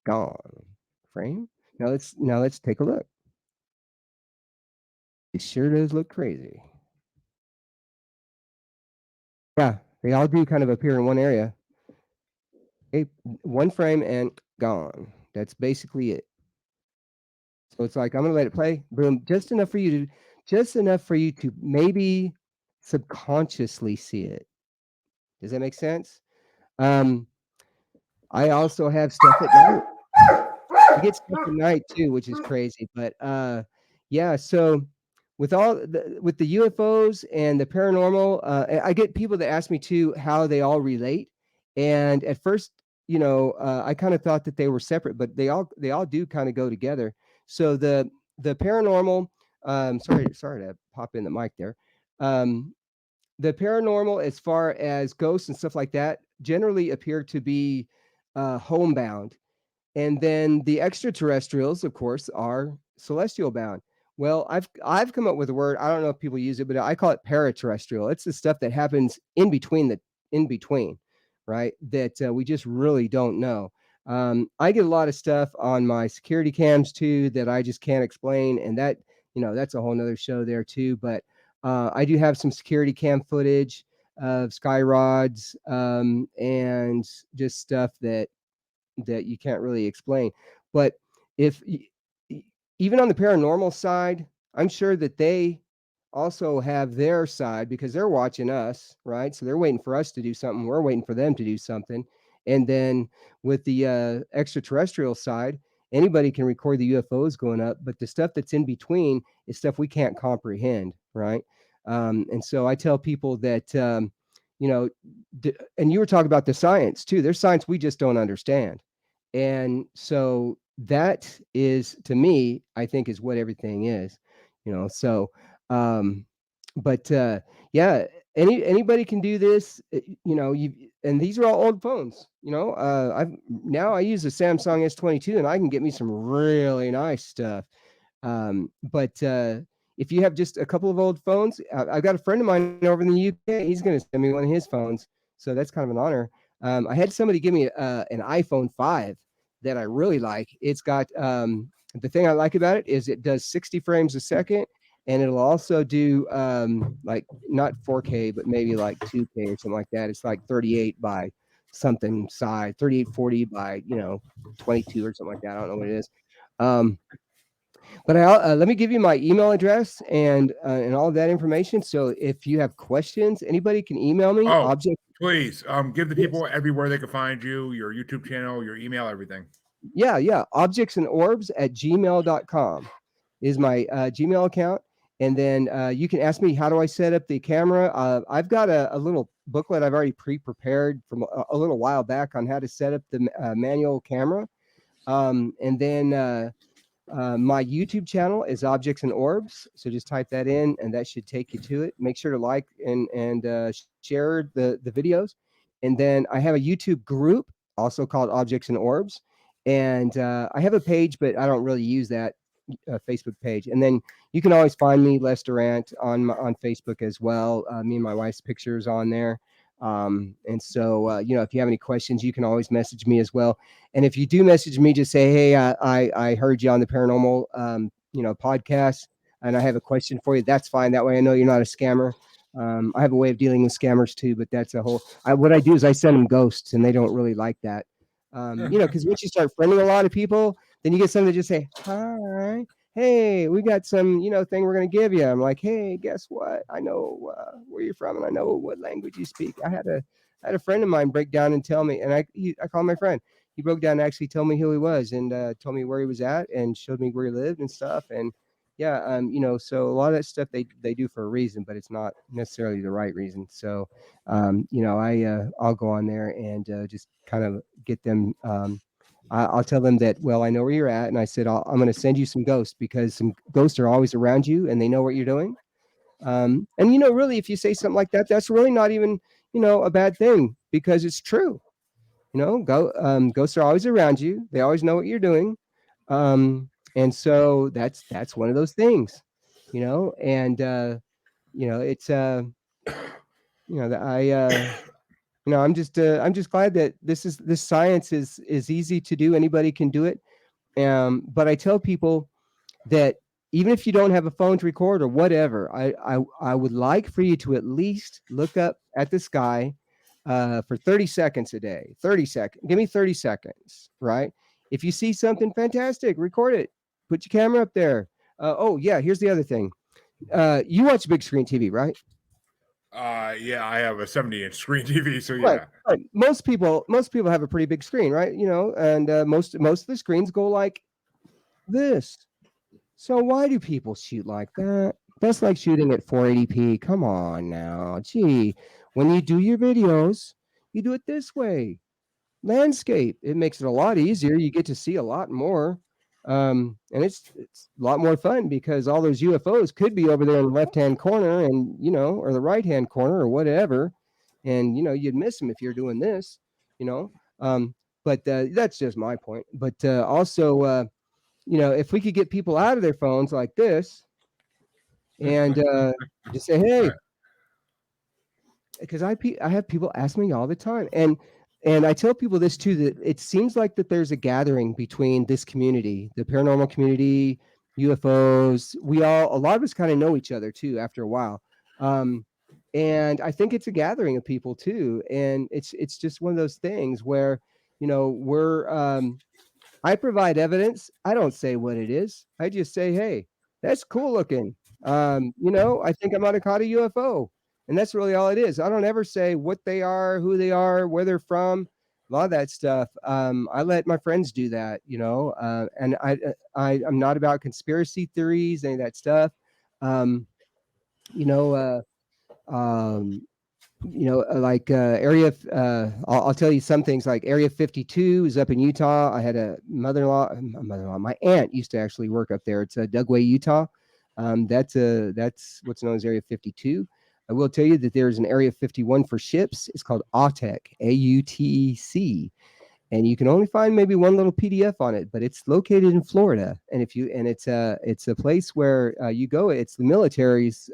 gone. Frame. Now let's take a look. It sure does look crazy. Yeah, they all do kind of appear in one area. Okay, one frame and gone. That's basically it. So it's like I'm gonna let it play. Boom, just enough for you to maybe subconsciously see it. Does that make sense? Um, I also have stuff at night. I get stuff at night too, which is crazy. But yeah. So with the UFOs and the paranormal, I get people that ask me too how they all relate. And at first, I kind of thought that they were separate, but they all do kind of go together. So the paranormal, sorry to pop in the mic there. Um, the paranormal, as far as ghosts and stuff like that, generally appear to be homebound, and then the extraterrestrials, of course, are celestial bound. Well, I've come up with a word. I don't know if people use it, but I call it paraterrestrial. It's the stuff that happens in between, right? That we just really don't know. I get a lot of stuff on my security cams too that I just can't explain, and that's a whole nother show there too. But I do have some security cam footage of sky rods and just stuff that you can't really explain. But if even on the paranormal side, I'm sure that they also have their side because they're watching us, right? So they're waiting for us to do something. We're waiting for them to do something. And then with the extraterrestrial side, anybody can record the UFOs going up, but the stuff that's in between is stuff we can't comprehend, right? And so I tell people that, you know, and you were talking about the science too. There's science we just don't understand. And so that is, to me, I think is what everything is, so um but yeah, anybody can do this, you and these are all old phones, I use a Samsung S22 and I can get me some really nice stuff. But if you have just a couple of old phones, I've got a friend of mine over in the UK. He's going to send me one of his phones, so that's kind of an honor. I had somebody give me an iPhone 5 that I really like. It's got the thing I like about it is it does 60 frames a second, and it'll also do like not 4K, but maybe like 2K or something like that. It's like 38 by something size, 3840 by 22 or something like that. I don't know what it is. But let me give you my email address and all of that information. So if you have questions, anybody can email me. Oh, Object. please give the Yes. people everywhere they can find you, your YouTube channel, your email, everything. Yeah. Objectsandorbs@gmail.com is my Gmail account. And then you can ask me, how do I set up the camera? I've got a little booklet I've already pre-prepared from a little while back on how to set up the manual camera. And then my YouTube channel is Objects and Orbs. So just type that in and that should take you to it. Make sure to like and share the videos. And then I have a YouTube group also called Objects and Orbs. And I have a page, but I don't really use that Facebook page. And then you can always find me, Les Durant, on Facebook as well. Me and my wife's pictures on there. And so, if you have any questions, you can always message me as well. And if you do message me, just say, "Hey, I heard you on the paranormal, podcast, and I have a question for you." That's fine. That way, I know you're not a scammer. I have a way of dealing with scammers too, but that's a whole. What I do is I send them ghosts, and they don't really like that. Because once you start friending a lot of people, then you get some that just say, "Hi, hey, we got some, thing we're gonna give you." I'm like, "Hey, guess what? I know where you're from, and I know what language you speak." I had a friend of mine break down and tell me, and I call my friend. He broke down and actually told me who he was and told me where he was at and showed me where he lived and stuff. And yeah, so a lot of that stuff they do for a reason, but it's not necessarily the right reason. So, I'll go on there and just kind of get them. I'll tell them that, well, I know where you're at, and I said I'm going to send you some ghosts because some ghosts are always around you and they know what you're doing. And really, if you say something like that, that's really not even a bad thing because it's true. Ghosts are always around you. They always know what you're doing. And so that's one of those things, and it's that I'm just glad that this science is easy to do. Anybody can do it. But I tell people that even if you don't have a phone to record or whatever, I would like for you to at least look up at the sky for 30 seconds a day. 30 seconds. Give me 30 seconds, right? If you see something fantastic, record it. Put your camera up there. Oh, yeah, here's the other thing. You watch big screen TV, right? Yeah, I have a 70-inch screen TV, so Right. yeah. Right. Most people have a pretty big screen, right? And most of the screens go like this. So why do people shoot like that? That's like shooting at 480p. Come on now. Gee, when you do your videos, you do it this way. Landscape. It makes it a lot easier. You get to see a lot more. And it's a lot more fun because all those UFOs could be over there in the left-hand corner and, or the right-hand corner or whatever. And, you'd miss them if you're doing this, you know. But that's just my point. But also, if we could get people out of their phones like this and just say, Right. "Hey," because I have people ask me all the time, and I tell people this too, that it seems like that there's a gathering between this community, the paranormal community, UFOs. A lot of us kind of know each other too after a while, and I think it's a gathering of people too, and it's just one of those things where we're I provide evidence. I don't say what it is. I just say, "Hey, that's cool looking. I think I might have caught a UFO." And that's really all it is. I don't ever say what they are, who they are, where they're from, a lot of that stuff. I let my friends do that, and I'm not about conspiracy theories, any of that stuff. Um, you know, uh, um, like I'll tell you some things like Area 52 is up in Utah. I had a mother-in-law, my aunt used to actually work up there. It's Dugway, Utah. That's what's known as Area 52. I will tell you that there's an Area 51 for ships. It's called AUTEC, AUTEC, and you can only find maybe one little PDF on it, but it's located in Florida. And it's a place where you go. It's the military's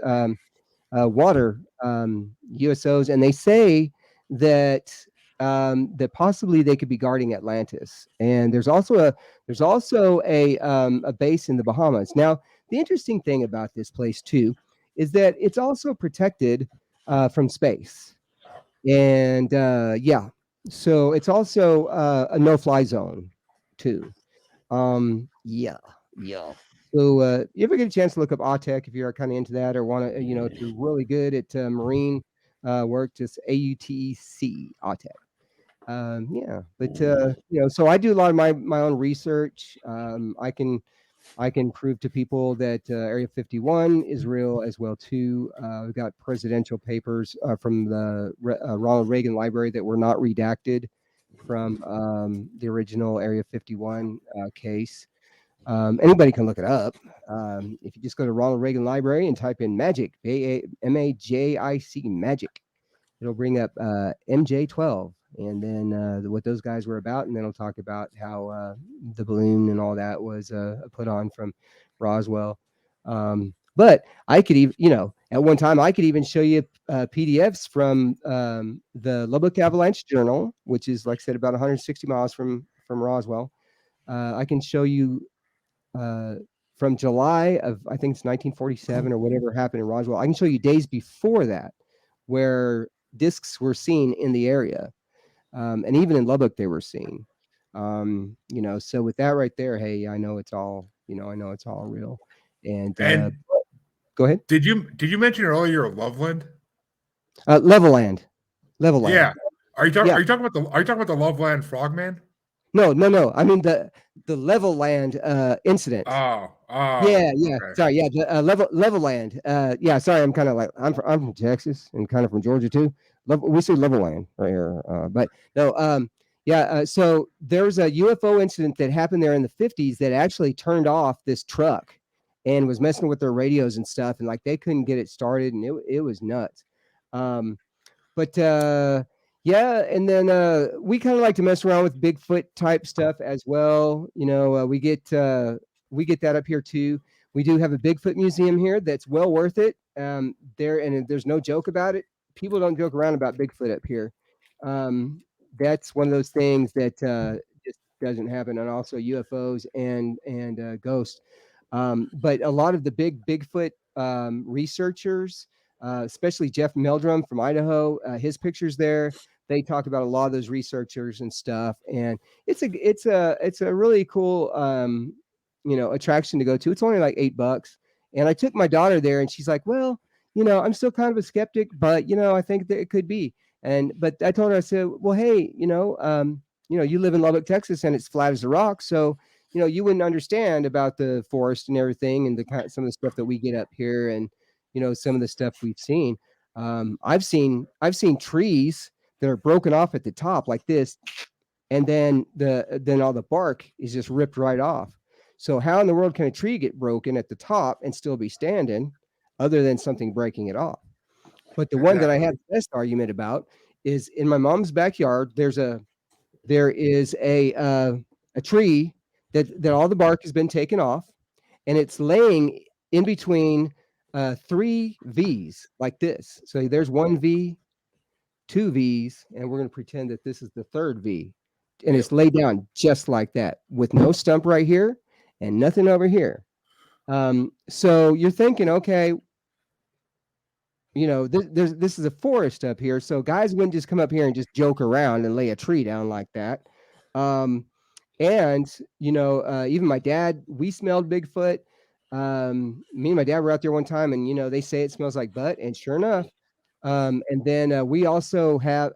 water USOs, and they say that that possibly they could be guarding Atlantis. And there's also a base in the Bahamas. Now, the interesting thing about this place too is that it's also protected from space, and yeah, so it's also a no-fly zone too. Yeah, yeah. So, you ever get a chance to look up AUTEC if you're kind of into that or want to, if you're really good at marine work, just AUTEC, AUTEC. Yeah, but so I do a lot of my own research. I can I can prove to people that Area 51 is real as well too. We've got presidential papers from the Ronald Reagan Library that were not redacted from the original Area 51 case. Anybody can look it up. If you just go to Ronald Reagan Library and type in magic, MAJIC, magic, it'll bring up MJ12 and then what those guys were about. And then it'll talk about how the balloon and all that was put on from Roswell. But I could even, at one time, I could even show you PDFs from the Lubbock Avalanche Journal, which is, like I said, about 160 miles from Roswell. I can show you from July of, I think it's 1947 or whatever happened in Roswell. I can show you days before that where discs were seen in the area. And even in Lubbock, they were seen. So with that right there, hey, I know it's all, I know it's all real. And go ahead. Did you mention earlier Loveland? Leveland. Yeah. Are you talking Yeah. are you talking about the Loveland Frogman? No. I mean the Leveland incident. Oh. Yeah. Okay. Sorry. Yeah. The Leveland. Yeah. Sorry. I'm kind of like I'm from Texas and kind of from Georgia too. We say Leveland right here. But no. Yeah. So there was a UFO incident that happened there in the 50s that actually turned off this truck and was messing with their radios and stuff, and like they couldn't get it started, and it was nuts. But yeah, and then we kind of like to mess around with Bigfoot type stuff as well. We get that up here too. We do have a Bigfoot museum here that's well worth it. There's no joke about it. People don't joke around about Bigfoot up here. That's one of those things that just doesn't happen, and also UFOs and ghosts. But a lot of the big Bigfoot researchers, especially Jeff Meldrum from Idaho, his pictures there. They talk about a lot of those researchers and stuff, and it's a really cool attraction to go to. It's only like $8, and I took my daughter there, and she's like, "Well, I'm still kind of a skeptic, but I think that it could be." But I told her, I said, "Well, hey, you live in Lubbock, Texas, and it's flat as a rock, so." You wouldn't understand about the forest and everything and some of the stuff that we get up here and, some of the stuff we've seen. I've seen trees that are broken off at the top like this, and then all the bark is just ripped right off. So how in the world can a tree get broken at the top and still be standing other than something breaking it off? But the one that I had the best argument about is in my mom's backyard. There is a tree that all the bark has been taken off, and it's laying in between 3 V's like this. So there's 1 V, 2 V's, and we're going to pretend that this is the 3rd V. And it's laid down just like that with no stump right here and nothing over here. So you're thinking, okay, this is a forest up here, so guys wouldn't just come up here and just joke around and lay a tree down like that. And even my dad, we smelled Bigfoot. Me and my dad were out there one time, and they say it smells like butt, and sure enough. And then we also have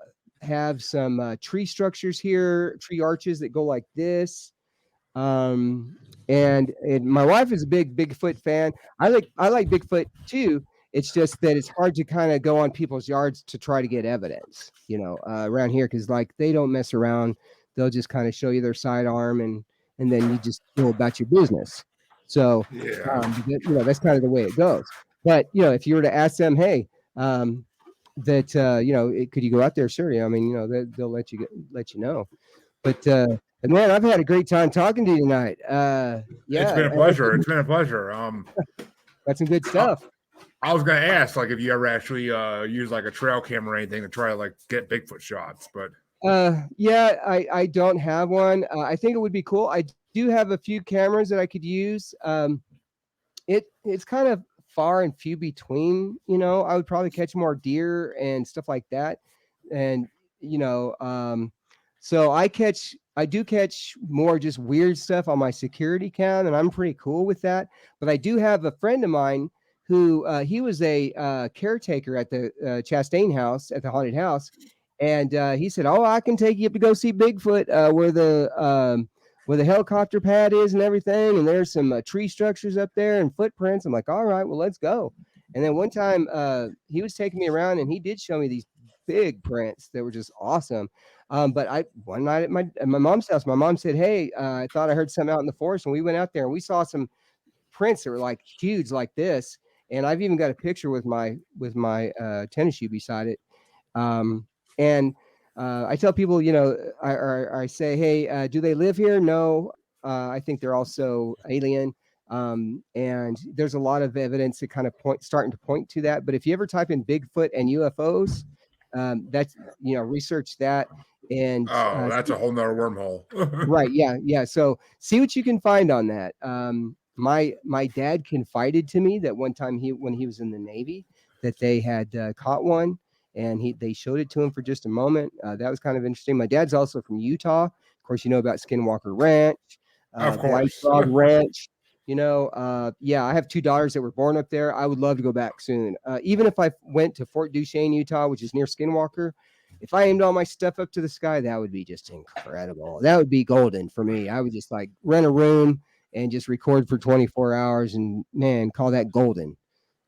some tree structures here, tree arches that go like this. And my wife is a big Bigfoot fan. I like Bigfoot too. It's just that it's hard to kind of go on people's yards to try to get evidence, around here, because like they don't mess around. They'll just kind of show you their sidearm and then you just go about your business. So that's kind of the way it goes. But if you were to ask them, hey, could you go out there? Sure. I mean, they'll let you know. But and man, I've had a great time talking to you tonight. Yeah, it's been a pleasure. It's been a pleasure. That's some good stuff. I was gonna ask, like, if you ever actually use like a trail camera or anything to try to like get Bigfoot shots, but yeah, I don't have one. I think it would be cool. I do have a few cameras that I could use. It's kind of far and few between. I would probably catch more deer and stuff like that, and so I do catch more just weird stuff on my security cam, and I'm pretty cool with that. But I do have a friend of mine who he was a caretaker at the Chastain house, at the haunted house. And he said, "Oh, I can take you up to go see Bigfoot, where the where the helicopter pad is and everything, and there's some tree structures up there and footprints. I'm like, all right, well, let's go. And then one time he was taking me around, and he did show me these big prints that were just awesome. But one night at my mom's house, my mom said, "Hey, I thought I heard something out in the forest," and we went out there and we saw some prints that were like huge, like this. And I've even got a picture with my tennis shoe beside it. And I tell people, I say, hey, do they live here? No, I think they're also alien. And there's a lot of evidence that kind of starting to point to that. But if you ever type in Bigfoot and UFOs, that's research that and Oh, that's a whole nother wormhole. right, yeah. So see what you can find on that. My dad confided to me that one time when he was in the Navy, that they had caught one, and they showed it to him for just a moment. That was kind of interesting. My dad's also from Utah. Of course, you know about Skinwalker Ranch, Of Blind course. Frog Ranch. Yeah, I have 2 daughters that were born up there. I would love to go back soon. Even if I went to Fort Duchesne, Utah, which is near Skinwalker, if I aimed all my stuff up to the sky, that would be just incredible. That would be golden for me. I would just like rent a room and just record for 24 hours and man, call that golden.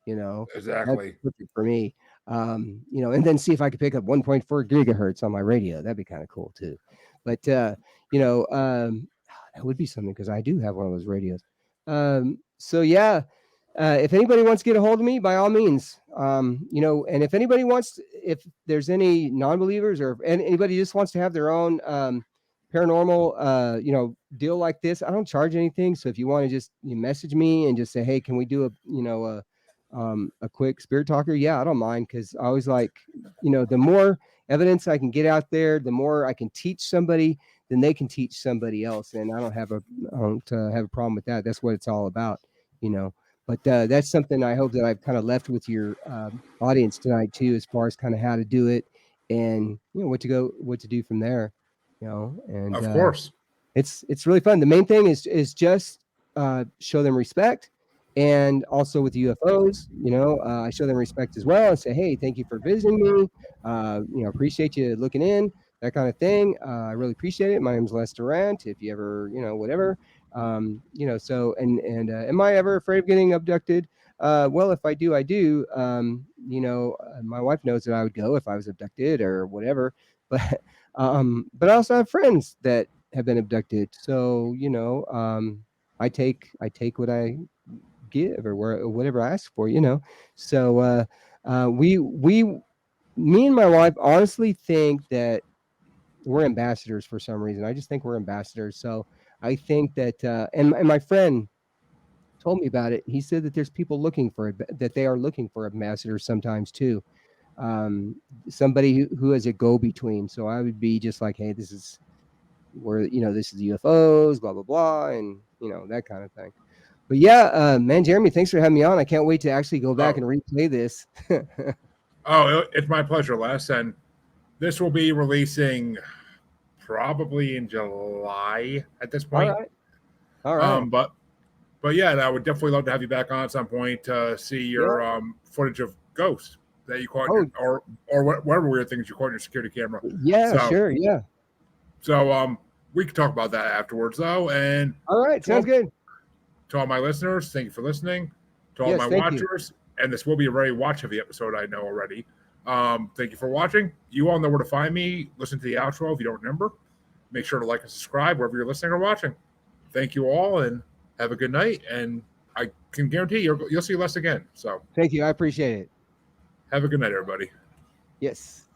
That's Exactly. perfect for me. And then see if I could pick up 1.4 gigahertz on my radio. That'd be kind of cool too. But that would be something because I do have one of those radios. So yeah, if anybody wants to get a hold of me, by all means, and if anybody if there's any non-believers or anybody just wants to have their own paranormal, deal like this, I don't charge anything. So if you want to just message me and just say, hey, can we do a quick spirit talker? Yeah, I don't mind because I always like, the more evidence I can get out there, the more I can teach somebody, then they can teach somebody else, and I don't have a problem with that. That's what it's all about, you know. But that's something I hope that I've kind of left with your audience tonight too, as far as kind of how to do it and what to do from there, And Of course. it's really fun. The main thing is just show them respect, and also with UFOs, I show them respect as well and say, hey, thank you for visiting me. Appreciate you looking in, that kind of thing. I really appreciate it. My name's Les Durant. If you ever, whatever. So am I ever afraid of getting abducted? Well, if I do, I do. My wife knows that I would go if I was abducted or whatever. But I also have friends that have been abducted. So I take what I give or whatever I ask for. So me and my wife honestly think that we're ambassadors for some reason. I just think we're ambassadors. So I think that, and my friend told me about it. He said that there's people that they are looking for ambassadors sometimes too. Somebody who is a go-between. So I would be just like, hey, this is UFOs, blah, blah, blah. And that kind of thing. But yeah, man, Jeremy, thanks for having me on. I can't wait to actually go back and replay this. It's my pleasure, Les. And this will be releasing probably in July at this point. All right. But yeah, I would definitely love to have you back on at some point to see your footage of ghosts that you caught, or whatever weird things you caught on your security camera. Yeah, sure, yeah. So we can talk about that afterwards, though. And all right, sounds good. To all my listeners, thank you for listening. To all my watchers, and this will be a very watch-heavy episode, I know already. Thank you for watching. You all know where to find me. Listen to the outro if you don't remember. Make sure to like and subscribe wherever you're listening or watching. Thank you all, and have a good night. And I can guarantee you'll see Les again. So thank you. I appreciate it. Have a good night, everybody. Yes.